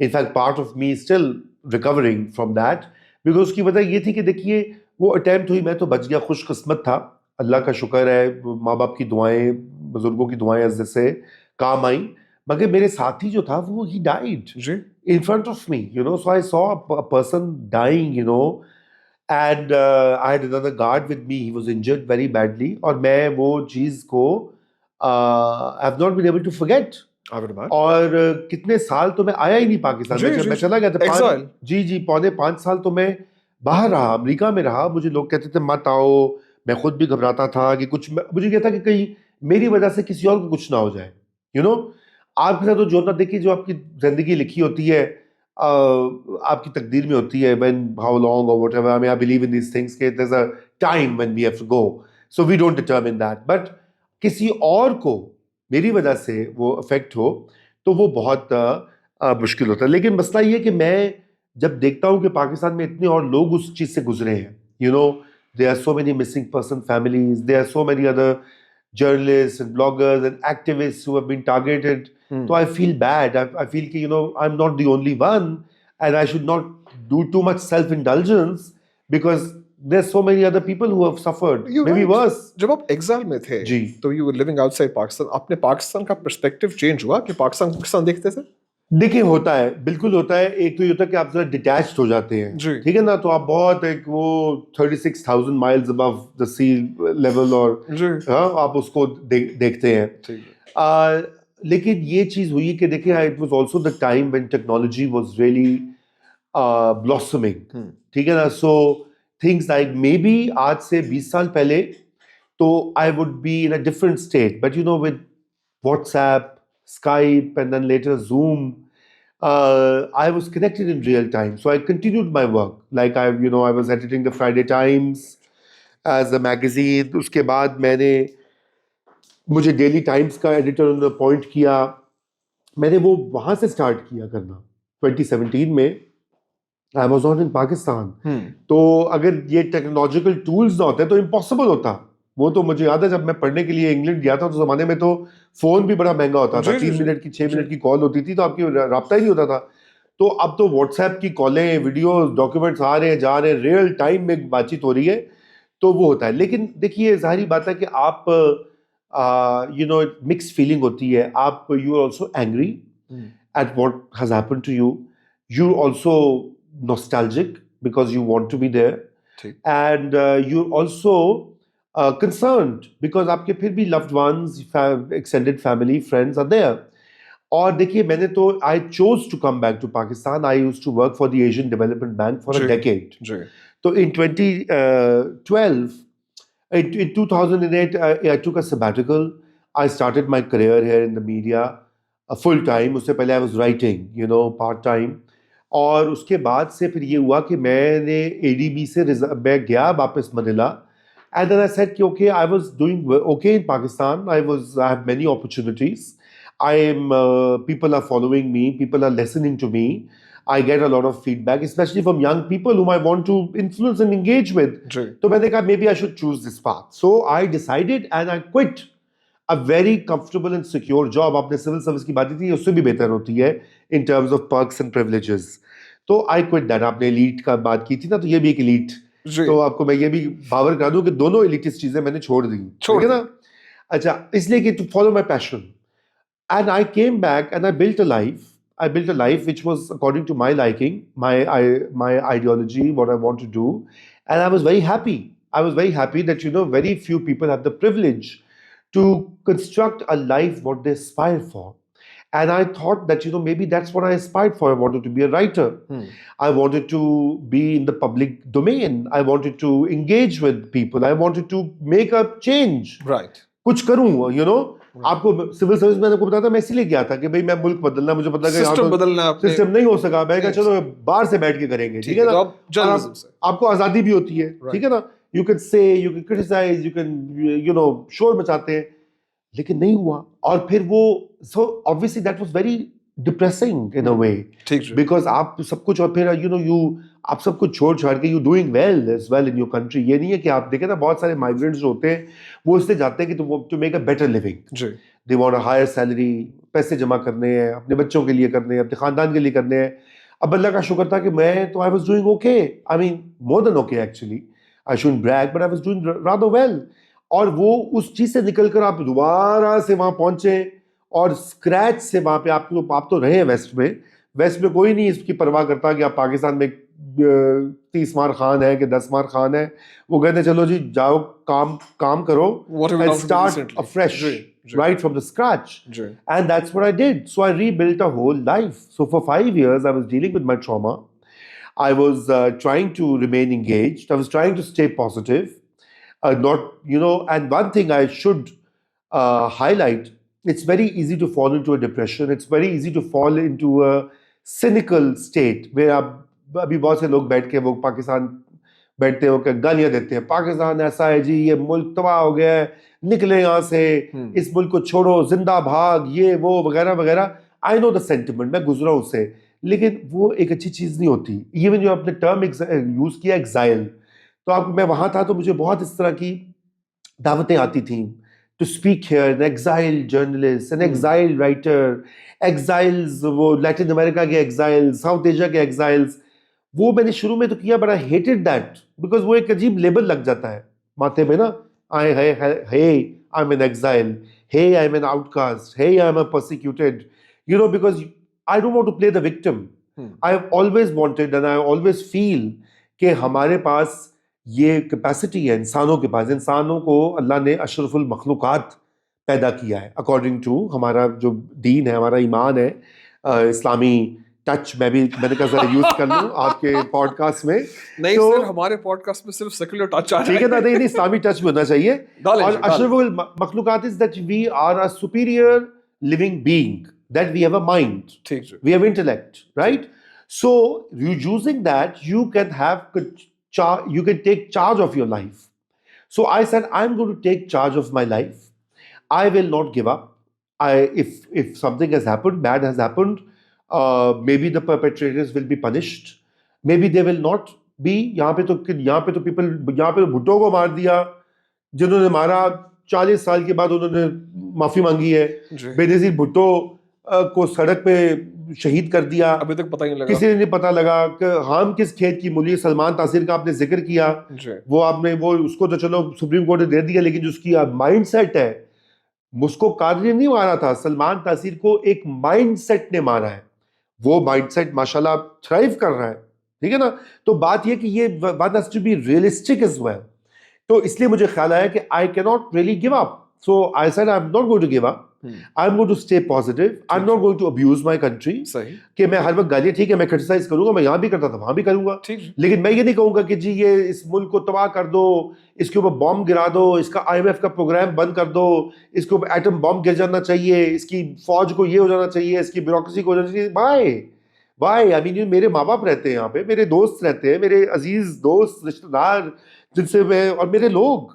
In fact, part of me is still recovering from that, because उसकी वजह ये थी कि देखिए, वो अटैम्प्ट हुई, मैं तो बच गया, खुशकिस्मत था, अल्लाह का शुक्र है, माँ बाप की दुआएं, बुजुर्गों की दुआएं से काम आई। मगर मेरे साथी जो था वो he died in front of me, you know. So I saw a person dying, you know, and I had another guard with me. He was injured very badly, और मैं वो चीज को I've not been able to forget. I would imagine. और कितने साल तो मैं आया ही नहीं पाकिस्तान जी, में, जी, मैं चला गया था Exile. जी पौने 5 साल तो मैं बाहर रहा, अमेरिका में रहा. मुझे लोग कहते थे मत आओ, मैं खुद भी घबराता था कि कुछ, मुझे कहता कि कहीं मेरी वजह से किसी और को कुछ ना हो जाए, यू नो. आपके साथ तो जो ना देखिए, जो आपकी जिंदगी लिखी होती है, आपकी तकदीर में होती है, when how long or whatever. I mean, I believe in these things कि there's a time when we have to go, so we don't determine that. But किसी और को मेरी वजह से वो अफेक्ट हो तो वो बहुत मुश्किल होता है. लेकिन मसला ये कि मैं जब देखता हूँ कि पाकिस्तान में इतने और लोग उस चीज़ से गुजरे हैं, you know, there are so many missing person families, there are so many other journalists and bloggers and activists who have been targeted. So I feel bad. I feel कि, you know, I'm not the only one and I should not do too much self-indulgence because there's so many other people who have suffered. You're Maybe right. worse. जब आप exile में थे जी. तो you were living outside Pakistan, अपने पाकिस्तान का perspective change हुआ कि पाकिस्तान देखते थे? देखिए, होता है, बिल्कुल होता है. एक तो ये होता है कि आप जरा डिटैच्ड हो जाते हैं, जी. ठीक है ना, तो आप बहुत एक वो 36,000 miles above the sea level और जी. हाँ, आप उसको देखते हैं. ठीक है. लेकिन ये चीज हुई कि देखिए, it was also the time when technology was really blossoming, ठीक है ना. So things like may be आज से 20 साल पहले तो I would be in a different state, but you know with WhatsApp, Skype, and then later Zoom, I was connected in real time. So I continued my work. Like I was editing the Friday Times as a magazine. उसके बाद मुझे Daily Times का editor उन्होंने appoint किया. मैंने वो वहाँ से start किया करना. 2017 में I was not in Pakistan. तो अगर ये technological tools ना होते तो impossible होता. वो तो मुझे याद है, जब मैं पढ़ने के लिए इंग्लैंड गया था तो ज़माने में तो फ़ोन भी बड़ा महंगा होता था. 3 मिनट की 6 मिनट की कॉल होती थी तो आपकी राब्ता ही नहीं होता था. तो अब तो व्हाट्सएप की कॉलें, वीडियोस, डॉक्यूमेंट्स आ रहे हैं, जा रहे हैं, रियल टाइम में बातचीत हो रही है, तो वो होता है. लेकिन देखिए, ज़ाहिर बात है कि आप यू नो, मिक्स फीलिंग होती है. आप you are also angry at what has happened to you. You also nostalgic because you want to be there, and you also concerned because आपके फिर भी loved ones, extended family, friends are there. और देखिए, मैंने तो I chose to come back to Pakistan. I used to work for the Asian Development Bank for a decade. So in 2012, in 2008, I took a sabbatical. I started my career here in the media full time. उससे पहले I was writing, you know, part time. और उसके बाद से फिर ये हुआ कि मैंने ADB से मैं गया वापस Manila. And then I said, okay, I was doing okay in Pakistan. I have many opportunities. People are following me. People are listening to me. I get a lot of feedback, especially from young people whom I want to influence and engage with. So I thought maybe I should choose this path. So I decided and I quit a very comfortable and secure job. आपने civil service की बात की थी, उससे भी बेहतर होती है in terms of perks and privileges. तो I quit that. आपने elite का बात की थी ना, तो ये भी एक elite. तो आपको मैं ये भी बावर करा दूं कि दोनों एलिटिस्ट चीजें मैंने छोड़ दी, ठीक है ना. अच्छा, इसलिए कि to follow my passion, and I came back and I built a life which was according to my liking, my ideology, what I want to do, and I was very happy that you know very few people have the privilege to construct a life what they aspire for. And I thought that, you know, maybe that's what I aspired for. I wanted to be a writer. I wanted to be in the public domain. I wanted to engage with people. I wanted to make a change. Right. कुछ करूं, you know. आपको civil service में आपको बताया था, मैं इसलिए गया था कि भाई मैं मुल्क बदलना, मुझे पता है सिस्टम बदलना, सिस्टम नहीं हो सका. मैं कहा चलो बाहर से बैठ के करेंगे, ठीक है ना. आपको आजादी भी होती है, ठीक है ना. You can say, you can criticise, you can, you know, शोर मचाते हैं. लेकिन नहीं हुआ. और फिर वो, so obviously that was very depressing in a way, because आप सब कुछ, और फिर you know, आप सब कुछ छोड़ के you doing well as well in your country. ये नहीं है कि आप देखें ना, बहुत सारे migrants जो होते हैं वो इसलिए जाते हैं कि to make a better living. They want a higher salary, पैसे जमा करने हैं, अपने बच्चों के लिए करने हैं, अपने खानदान के लिए करने हैं. अब अल्लाह का शुक्र था कि मैं तो I was doing okay. I mean more than okay actually. I shouldn't brag, but I was doing rather well. और वो उस चीज से निकलकर आप दोबारा से वहां पहुंचे और स्क्रैच से वहां पे आप तो रहे हैं वेस्ट में, वेस्ट में कोई नहीं इसकी परवाह करता कि आप पाकिस्तान में 30 मार खान है कि 10 मार खान है। वो कहते चलो जी जाओ काम करो and start afresh, right from the scratch. And that's what I did. So I rebuilt a whole life. So for 5 years I was dealing with my trauma. I was trying to remain engaged. I was trying to stay positive. And one thing I should highlight, it's very easy to fall into a depression. It's very easy to fall into a cynical state where अभी बहुत से लोग बैठ के वो पाकिस्तान बैठते हो गालियां देते हैं, पाकिस्तान ऐसा है जी, ये मुल्क तबाह हो गया है, निकले यहाँ से, इस मुल्क को छोड़ो, जिंदा भाग, ये वो वगैरह वगैरह। आई नो द सेंटिमेंट, मैं गुजरा उससे, लेकिन वो एक अच्छी चीज नहीं होती। इवन जो आपने टर्म यूज किया एग्जाइल, तो मैं वहां था तो मुझे बहुत इस तरह की दावतें आती थी to speak here, an exile journalist, an exile writer, exiles, वो लैटिन अमेरिका के एग्जाइल्स, साउथ एशिया के एग्जाइल्स। वो मैंने शुरू में तो किया, but I hated that because वो एक अजीब लेबल लग जाता है माथे में ना, I am an exile, hey I am an outcast, hey I am a persecuted, you know, because I don't want to play the victim. I have always wanted and I always feel कि हमारे पास ये capacity है, इंसानों के पास, इंसानों को अल्लाह ने अशरफुल मखलूकात पैदा किया है अकॉर्डिंग टू हमारा जो दीन है, हमारा ईमान है, इस्लामी टच। मैंने कहा जरा यूज कर लूं आपके पॉडकास्ट में। नहीं तो, सर हमारे पॉडकास्ट में सिर्फ सेकुलर टच आ रहा है। ठीक है ना, नहीं इस्लामी टच भी होना चाहिए। और अशरफुल मखलूकात is that we are a superior living being, that we have a mind, we have intellect, right? So using that, you can take charge of your life. So I said, I'm going to take charge of my life. I will not give up. If something has happened, bad has happened, maybe the perpetrators will be punished. Maybe they will not be. यहाँ पे तो भुट्टो को मार दिया, जिन्होंने मारा 40 साल के बाद उन्होंने माफी मांगी है। बेनजीर भुट्टो को सड़क पे शहीद कर दिया, अभी तक पता नहीं लगा, किसी ने नहीं पता लगा कि हम किस खेत की मूली। सलमान तासीर का आपने जिक्र किया, वो उसको तो चलो सुप्रीम कोर्ट ने दे दिया, लेकिन जो उसकी माइंडसेट है, मुझको कादरी ने नहीं मारा था, सलमान तासीर को एक माइंडसेट ने मारा है। वो माइंडसेट माशाल्लाह थ्राइव कर रहा है, ठीक है ना। तो बात ये कि ये one has to be realistic as well. तो इसलिए मुझे ख्याल आया कि I can not really give up. So I said I am not going to give up, I'm going to stay positive. I'm not going to abuse my country. सही कि मैं हर वक्त गालियां, ठीक है मैं क्रिटिसाइज करूंगा, मैं यहाँ भी करता था वहां भी करूंगा, लेकिन मैं ये नहीं कहूंगा कि जी ये इस मुल्क को तबाह कर दो, इसके ऊपर बॉम्ब गिरा दो, इसका IMF का प्रोग्राम बंद कर दो, इसके ऊपर एटम बॉम्ब गिर जाना चाहिए, इसकी फौज को ये हो जाना चाहिए, इसकी ब्यूरोक्रेसी को हो जाना चाहिए। बाय आई मीन मेरे माँ बाप रहते हैं यहाँ पे, मेरे दोस्त रहते हैं, मेरे अजीज दोस्त रिश्तेदार जिनसे मैं, और मेरे लोग।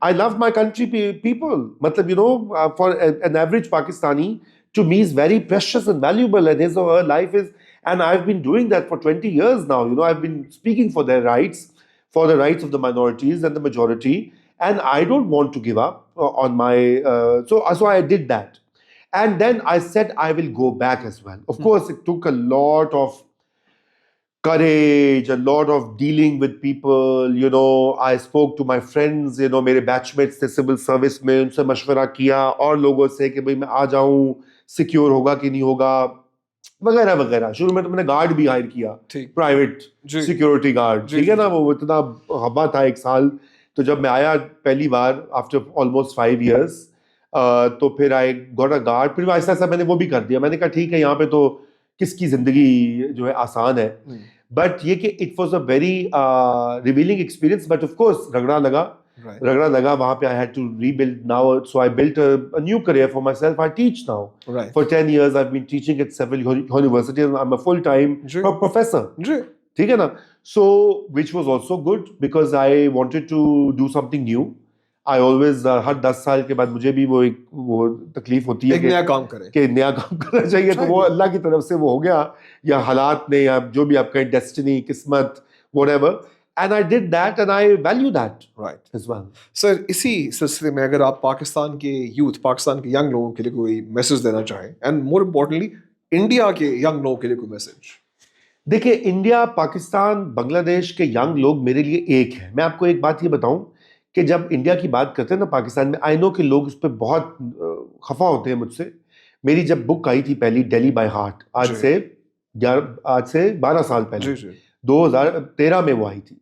I love my country people. मतलब you know, for an average Pakistani, to me is very precious and valuable, and his or her life is, and I've been doing that for 20 years now. You know, I've been speaking for their rights, for the rights of the minorities and the majority, and I don't want to give up on my. So I did that, and then I said I will go back as well. Of course, it took a lot of courage, a lot of dealing with people. You know, I spoke to my friends, you know, मेरे batchmates थे civil service में, उनसे मशवरा किया, और लोगों से कि भाई मैं आ जाऊं, सिक्योर होगा कि नहीं होगा, वगैरह वगैरह। शुरू में तो मैंने गार्ड भी हायर किया, प्राइवेट सिक्योरिटी गार्ड, ठीक है ना। वो इतना हवा था 1 साल। तो जब मैं आया पहली बार आफ्टर ऑलमोस्ट 5 years, तो फिर आई गॉट अ गार्ड। फिर ऐसा ऐसा मैंने वो भी कर दिया। मैंने कहा ठीक है, यहाँ पे तो किसकी जिंदगी जो है आसान है, बट ये कि it was a very revealing experience. But of course रगड़ा लगा वहां पे। I had to rebuild now, so I built a new career for myself. I teach now for 10 years। I have been teaching at several universities. I am a full time professor, ठीक है ना। So which was also good because I wanted to do something new. I always हर 10 साल के बाद मुझे भी वो तकलीफ होती है कि नया काम करना चाहिए। तो वो अल्लाह की तरफ से वो हो गया, या हालात ने, या जो भी आपका डेस्टिनी, किस्मत, whatever. And I did that and I value that right as well. Sir, इसी सिलसिले में अगर आप पाकिस्तान के यूथ, पाकिस्तान के यंग लोगों के लिए कोई मैसेज देना चाहें, एंड मोर इम्पोर्टेंटली इंडिया के यंग लोगों के लिए कोई मैसेज। देखिए, इंडिया, पाकिस्तान, बांग्लादेश के यंग लोग मेरे लिए एक है। मैं आपको एक बात ये बताऊं कि जब इंडिया की बात करते हैं ना पाकिस्तान में, आई नो कि लोग उस पर बहुत खफा होते हैं मुझसे। मेरी जब बुक आई थी पहली, दिल्ली बाय हार्ट, आज से आज से 12 साल जी पहले, जी 2013 में वो आई थी।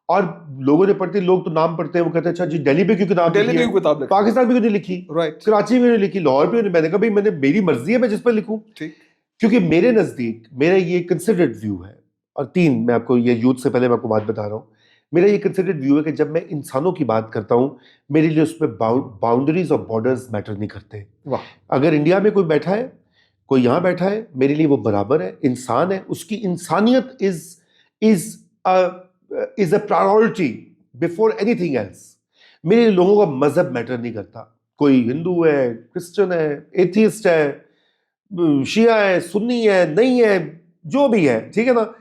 और लोगों ने पढ़ती, लोग तो नाम पढ़ते हैं, वो कहते हैं अच्छा जी दिल्ली पे क्यों किताब दिल्ली लिखी में है, क्यों किताब लिखी? पाकिस्तान में क्यों नहीं लिखी, राइट, कराची में नहीं लिखी, लाहौर पे नहीं। मैंने कहा भाई मैंने, मेरी मर्जी है मैं जिस पर लिखूं, ठीक, क्योंकि मेरे नजदीक मेरा ये कंसिडर्ड व्यू है। और तीन, मैं आपको ये यूथ से पहले मैं आपको बात बता रहा हूँ, मेरा ये कंसिडर्ड व्यू है कि जब मैं इंसानों की बात करता हूँ, मेरे लिए उसमें बाउंड्रीज और बॉर्डर्स मैटर नहीं करते। वाह, अगर इंडिया में कोई बैठा है, कोई यहाँ बैठा है, मेरे लिए वो बराबर है, इंसान है, उसकी इंसानियत is is a priority before anything else. मेरे लिए लोगों का मजहब मैटर नहीं करता, कोई हिंदू है, क्रिश्चियन है, एथियस्ट है, शिया है, सुन्नी है, नहीं है, जो भी है, ठीक है ना,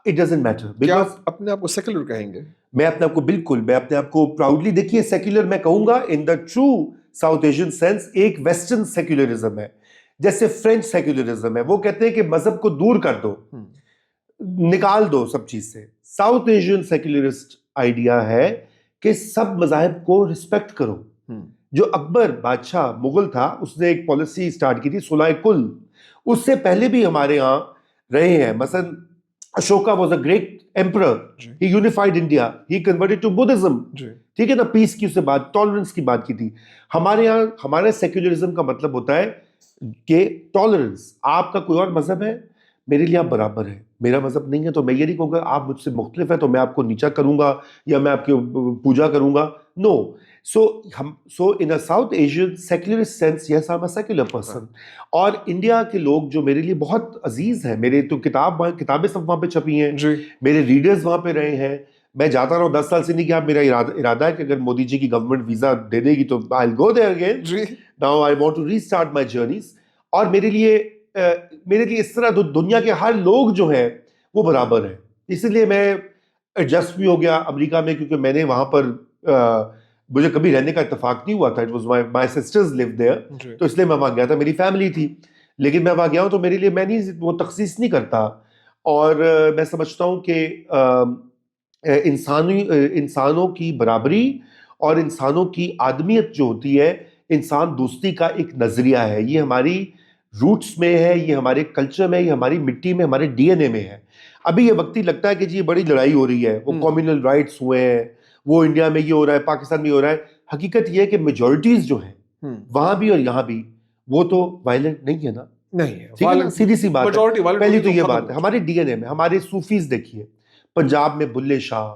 इट डजंट मैटर। क्या बिकॉज आप अपने आप को सेक्युलर कहेंगे? मैं अपने आप को बिल्कुल, मैं अपने आप को प्राउडली, देखिए सेक्युलर मैं कहूंगा in the true south Asian sense. एक वेस्टर्न सेक्युलरिज्म है, जैसे फ्रेंच सेक्युलरिज्म है, वो कहते हैं कि मजहब को दूर कर दो, निकाल दो सब चीज से। साउथ एशियन सेक्युलरिस्ट आइडिया है कि सब मजाहब को रिस्पेक्ट करो। जो अकबर बादशाह मुगल था, उसने एक पॉलिसी स्टार्ट की थी, सुलह कुल। उससे पहले भी हमारे यहाँ रहे हैं, मसलन Ashoka was a great emperor, he unified India, he converted to Buddhism, ठीक है ना, पीस की उससे बात, टॉलरेंस की बात की थी। हमारे यहाँ हमारे सेक्युलरिज्म का मतलब होता है कि टॉलरेंस, आपका कोई और मजहब है, मेरे लिए आप बराबर है, मेरा मजहब नहीं है तो मैं ये नहीं कहूँगा आप मुझसे मुख्तलिफ है तो मैं आपको नीचा करूंगा या मैं आपकी पूजा करूंगा। No, so in a South Asian secularist sense, yes I am a secular person. और इंडिया के लोग जो मेरे लिए बहुत अजीज हैं, मेरे तो किताबें सब वहाँ पे छपी हैं, मेरे रीडर्स वहाँ पे रहे हैं, मैं जाता रहा हूँ 10 साल से, नहीं कि आप, मेरा इरादा है कि अगर मोदी जी की गवर्नमेंट वीजा दे देगी तो I will go there again. Now I want to restart my journeys. और मेरे लिए इस तरह दुनिया के हर लोग जो हैं वो बराबर है, इसलिए मैं एडजस्ट भी हो गया अमेरिका में, क्योंकि मैंने वहां पर मुझे कभी रहने का इत्तेफाक नहीं हुआ था, it was my sisters live there, तो इसलिए मैं वहां गया था, मेरी फैमिली थी। लेकिन मैं वहां गया हूं तो मेरे लिए, मैं नहीं वो तखसीस नहीं करता। और मैं समझता हूं कि इंसानों की बराबरी और इंसानों की आदमियत जो होती है, इंसान दोस्ती का एक नजरिया है, ये हमारी रूट्स में है, ये हमारे कल्चर में, ये हमारी मिट्टी में, हमारे डीएनए में है। अभी ये वक्त ही लगता है कि जी ये बड़ी लड़ाई हो रही है, वो कम्युनल राइट्स हुए हैं, वो इंडिया में ये हो रहा है, पाकिस्तान में हो रहा है। हकीकत ये है कि मेजॉरिटीज जो है वहां भी और यहाँ भी, वो तो वायलेंट नहीं है ना, नहीं है, ठीक है ना, सीधी सी बात है। पहली तो ये बात है, है। हमारे डीएनए में, हमारे सूफीज देखिए, पंजाब में बुल्ले शाह,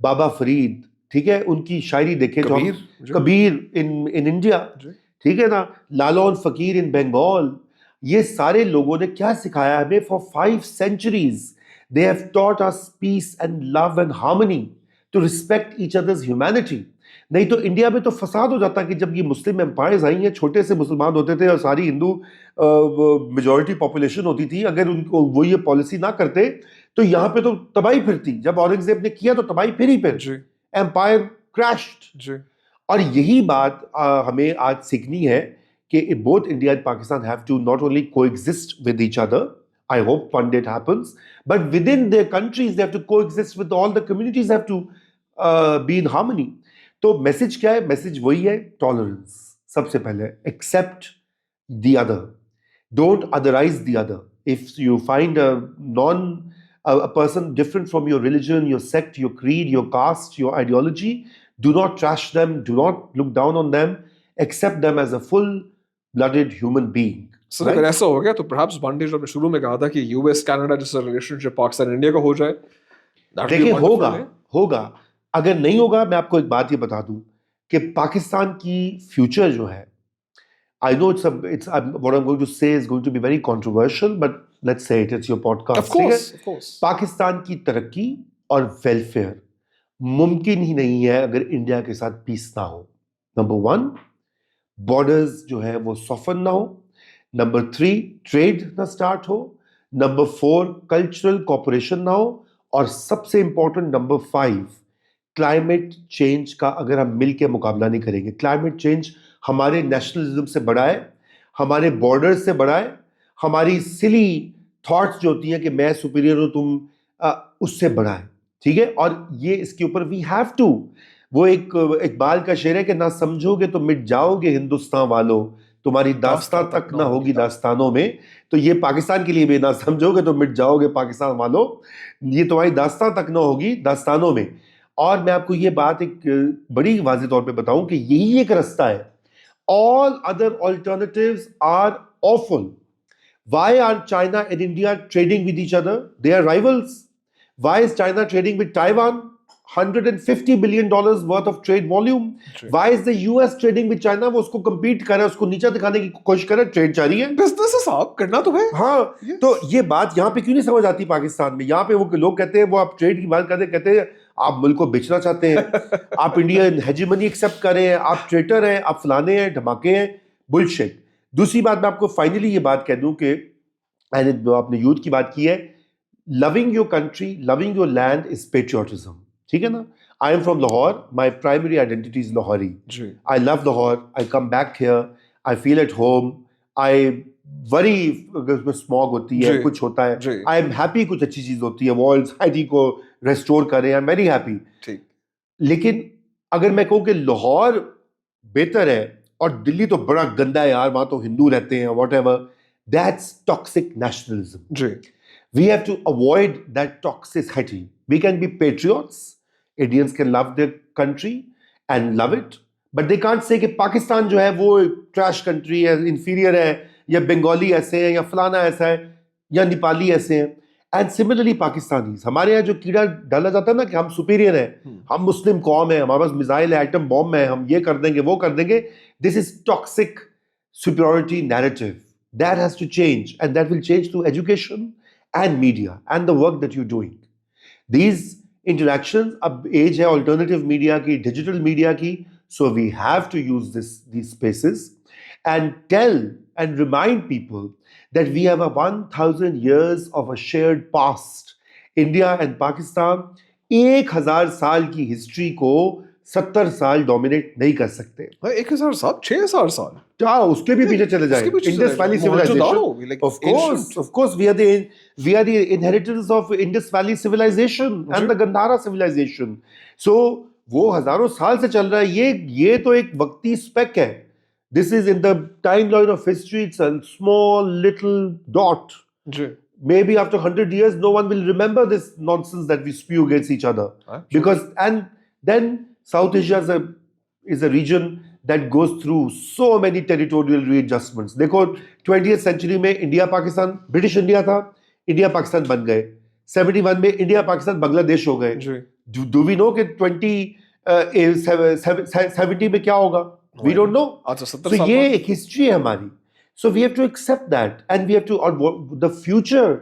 बाबा फरीद, ठीक है, उनकी शायरी देखे, कबीर इन इंडिया, ठीक है ना, लालौन फकीर इन बंगाल, ये सारे लोगों ने क्या सिखाया हमें? For 5 centuries they have taught us peace and love and harmony, to respect each other's humanity. नहीं तो इंडिया में तो फसाद हो जाता कि जब ये मुस्लिम एम्पायर्स आई हैं, छोटे से मुसलमान होते थे और सारी हिंदू मेजॉरिटी पॉपुलेशन होती थी, अगर उनको वो ये पॉलिसी ना करते तो यहाँ पे तो तबाही फिरती। जब औरंगजेब ने किया तो तबाही फिर ही फिर, एम्पायर क्रैश्ड। और यही बात हमें आज सीखनी है कि both India and Pakistan have to not only coexist with each other, I hope one day it happens, but within their countries they have to coexist with all the communities, have to be in harmony. तो message क्या है? Message वही है, tolerance सबसे पहले, accept the other, don't otherise the other. If you find a person different from your religion, your sect, your creed, your caste, your ideology, do not trash them, do not look down on them, accept them as a full-blooded human being. Sir अगर ऐसा हो गया तो perhaps one day, जो आपने शुरू में कहा था कि यूएस कनाडा जैसा रिलेशनशिप पाकिस्तान इंडिया का हो जाए, देखिए होगा। अगर नहीं होगा, मैं आपको एक बात ये बता दूं कि पाकिस्तान की फ्यूचर जो है, I know what I'm going to say is going to be very controversial, but let's say it, it's your podcast. Of course. Pakistan की तरक्की और वेलफेयर मुमकिन ही नहीं है अगर इंडिया के साथ पीस ना हो। नंबर 1, बॉर्डर्स जो है वो सॉफन ना हो। नंबर 3, ट्रेड ना स्टार्ट हो। नंबर 4, कल्चरल कॉपरेशन ना हो। और सबसे इंपॉर्टेंट नंबर 5, क्लाइमेट चेंज का अगर हम मिलकर मुकाबला नहीं करेंगे। क्लाइमेट चेंज हमारे नेशनलिज्म से बड़ा है, हमारे बॉर्डर से बड़ा है, हमारी सिली थॉट्स जो होती हैं कि मैं सुपीरियर हूं तुम, उससे बड़ा है, ठीक है। और ये इसके ऊपर वी हैव टू, वो एक इकबाल का शेर है कि ना समझोगे तो मिट जाओगे हिंदुस्तान वालों, तुम्हारी दास्तां तक ना होगी दास्तानों में। तो ये पाकिस्तान के लिए भी ना समझोगे तो मिट जाओगे पाकिस्तान वालों, ये तुम्हारी दास्तां तक ना होगी दास्तानों में। और मैं आपको ये बात एक बड़ी वाज़ेह तौर पे बताऊं कि यही एक रास्ता है। All other alternatives are awful. Why are China and India trading with each other? They are rivals. Why is China trading with Taiwan? $150 billion worth of trade volume. Why is the US trading with China? वो उसको compete कर रहा है, उसको नीचा दिखाने की कोशिश कर रहा है, ट्रेड जारी है। बिजनेस है साहब, करना तो है। हाँ, तो ये बात यहाँ पे क्यों नहीं समझ आती पाकिस्तान में? यहाँ पे वो लोग कहते हैं, वो आप ट्रेड की बात करते कहते हैं आप मुल्क को बेचना चाहते हैं, आप इंडियन हेजेमनी एक्सेप्ट कर रहे हैं, आप ट्रेटर हैं, आप फलाने हैं, धमाके हैं, बुलशिट। दूसरी बात मैं आपको फाइनली ये बात कह दूं कि आपने यूथ की बात की है, loving your country, loving your land is patriotism, ठीक है ना? I am from Lahore, my primary identity is Lahori. I love Lahore, I come back here, I feel at home, I worry smog होती है, कुछ होता है, आई एम हैप्पी, कुछ अच्छी चीज होती है, वर्ल्ड सोसाइटी को रेस्टोर करें, आई एम वेरी हैप्पी। ठीक, लेकिन अगर मैं कहूँ कि लाहौर बेहतर है और दिल्ली तो बड़ा गंदा है यार, वहां तो हिंदू रहते हैं, whatever, that's toxic nationalism. We have to avoid that toxicity. We can be patriots. Indians can love their country and love it, but they can't say कि पाकिस्तान जो है वो ट्रैश कंट्री है, इंफीरियर है, या बंगाली ऐसे हैं, या फलाना ऐसा है, या नेपाली ऐसे हैं। एंड सिमिलरली पाकिस्तानीज, हमारे यहाँ जो कीड़ा डाला जाता है ना कि हम सुपीरियर हैं, हम मुस्लिम कौम है, हमारे पास मिसाइल है, एटम बॉम्ब है, हम ये कर देंगे वो कर देंगे, this is toxic superiority narrative that has to change, and that will change through education and media and the work that you doing. These interactions, अब एज है अल्टरनेटिव मीडिया की, डिजिटल मीडिया की, so we have to use these spaces and tell and remind people that we have a 1000 years of a shared past. India and Pakistan 1000 साल की history को 70 साल dominate नहीं कर सकते। 1000 साल, 6000 साल, क्या उसके भी पीछे चले जाए? Indus valley civilisation, of course we are the inheritors of Indus Valley civilization and the Gandhara civilization. So वो हजारों साल से चल रहा है, ये तो एक वक्ती स्पेक है। This is in the timeline of history, it's a small little dot. Maybe after 100 years, no one will remember this nonsense that we spew against each other. Because, and then South Asia is a region that goes through so many territorial readjustments. देखो 20th century में India Pakistan, British India था, India Pakistan बन गए। 71 में India Pakistan Bangladesh हो गए। Do we know कि 2070 में क्या होगा? We don't know. So ये एक हिस्ट्री है हमारी. So we have to accept that, and we have to, the future,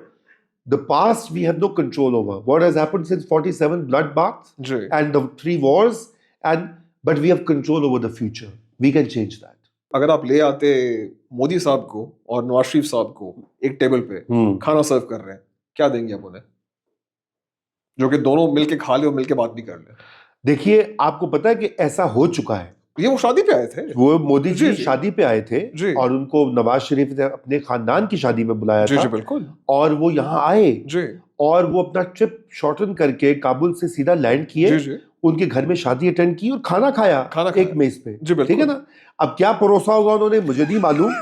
the past we have no control over. What has happened since 47 bloodbaths and the 3 wars, but we have control over the future. We can change that. अगर आप ले आते मोदी साहब को और नवाज शरीफ साहब को एक टेबल पे खाना सर्व कर रहे हैं, क्या देंगे आप उन्हें, जो कि दोनों मिलके खा ले और मिलके बात भी कर ले? देखिए, आपको पता है कि ऐसा हो चुका है। ये वो शादी पे आए थे, वो मोदी जी शादी पे आए थे और उनको नवाज शरीफ ने अपने खानदान की शादी में बुलाया था। बिल्कुल। और वो यहाँ आए और वो अपना ट्रिप शॉर्टन करके काबुल से सीधा लैंड किए, उनके घर में शादी अटेंड की और खाना खाया एक मेज पे, ठीक है ना? अब क्या परोसा होगा उन्होंने मुझे नहीं मालूम,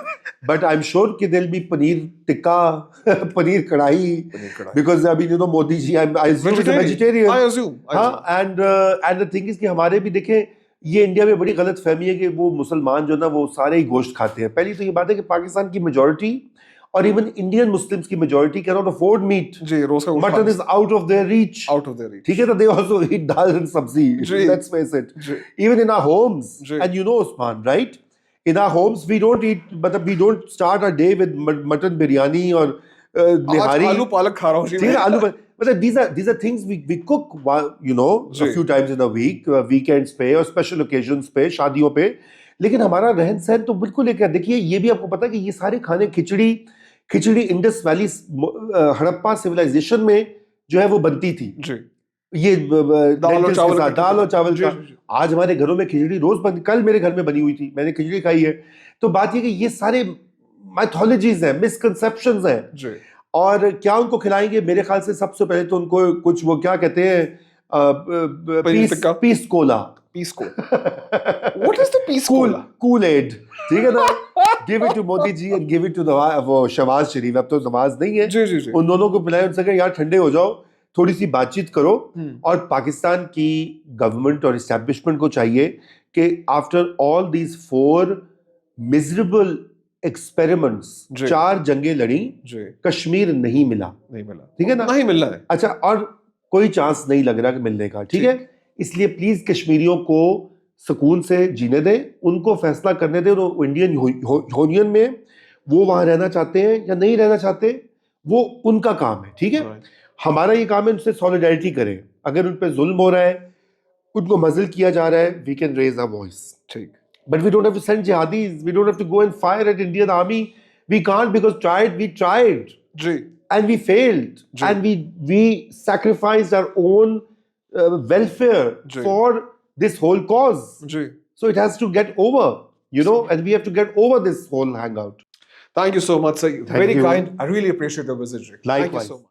बट आई एम श्योर कि दिल भी पनीर टिक्का, पनीर कढ़ाई, बिकॉज अभी you know Modi ji I assume is vegetarian. हाँ, एंड द थिंग इज कि हमारे भी देखें, ये इंडिया में बड़ी गलत फहमी है कि वो मुसलमान जो ना वो सारे ही गोश्त खाते हैं। पहली तो ये बात है कि पाकिस्तान की मेजॉरिटी और इवन इंडियन मुस्लिम्स की majority can not afford meat. Mutton is out of their reach, ठीक है? तो they also eat dal and sabzi, let's face it. Even in our homes, and you know Usman, right, in our homes we don't eat, मतलब we don't start our day with mutton biryani और निहारी। आलू पालक खा रहा हूं, ठीक है, आलू पालक, मतलब these are things we cook, you know, a few times in a week, weekends पे और special occasions पे, शादियों पे। लेकिन हमारा रहन सहन तो बिल्कुल एक है। देखिए, ये भी आपको पता है कि ये सारे खाने खिचड़ी इंडस वैली हड़प्पा सिविलाइजेशन में जो है वो बनती थी। ये दाल और चावल का। आज हमारे घरों में खिचड़ी रोज बनती, कल मेरे घर में बनी हुई थी, मैंने खिचड़ी खाई है। तो बात ये कि ये सारे माइथोलॉजीज हैं, मिसकंसेप्शंस हैं। और क्या उनको खिलाएंगे? मेरे ख्याल से सबसे पहले तो उनको कुछ वो क्या कहते हैं, peace cola. What is the peace cola? Kool-Aid, ठीक है ना? Give it to Modi ji and give it to वो शहबाज शरीफ. अब तो नवाज नहीं है. जी जी जी. उन दोनों को पिलाए, उनसे कहे यार ठंडे हो जाओ, थोड़ी सी बातचीत करो. और पाकिस्तान की गवर्नमेंट और इस्टेब्लिशमेंट को चाहिए कि after all these 4 miserable experiments, जी. 4 जंगें लड़ी, जी. कश्मीर नहीं मिला. नहीं मिला. ठीक है ना? नहीं मिलना है. अच्छा, और कोई चांस नहीं लग रहा कि मिलने का. ठीक है, इसलिए प्लीज कश्मीरियों को सुकून से जीने दें, उनको फैसला करने दें. और इंडियन यूनियन में वो वहां रहना चाहते हैं या नहीं रहना चाहते, वो उनका काम है. ठीक है, हमारा ये काम है उनसे सॉलिडारिटी करें. अगर उन पर जुल्म हो रहा है, उनको मजल किया जा रहा है, we can raise our voice. ठीक. But we don't have to send jihadis. We don't have to go and fire at Indian army. We can't, because we tried. जी. And we failed. Ji. And we sacrificed our own welfare Ji. for this whole cause. जी. So it has to get over, and we have to get over this whole hangout. Thank you so much, sir. Thank Very you. kind. I really appreciate your visit. Thank you Likewise. so much.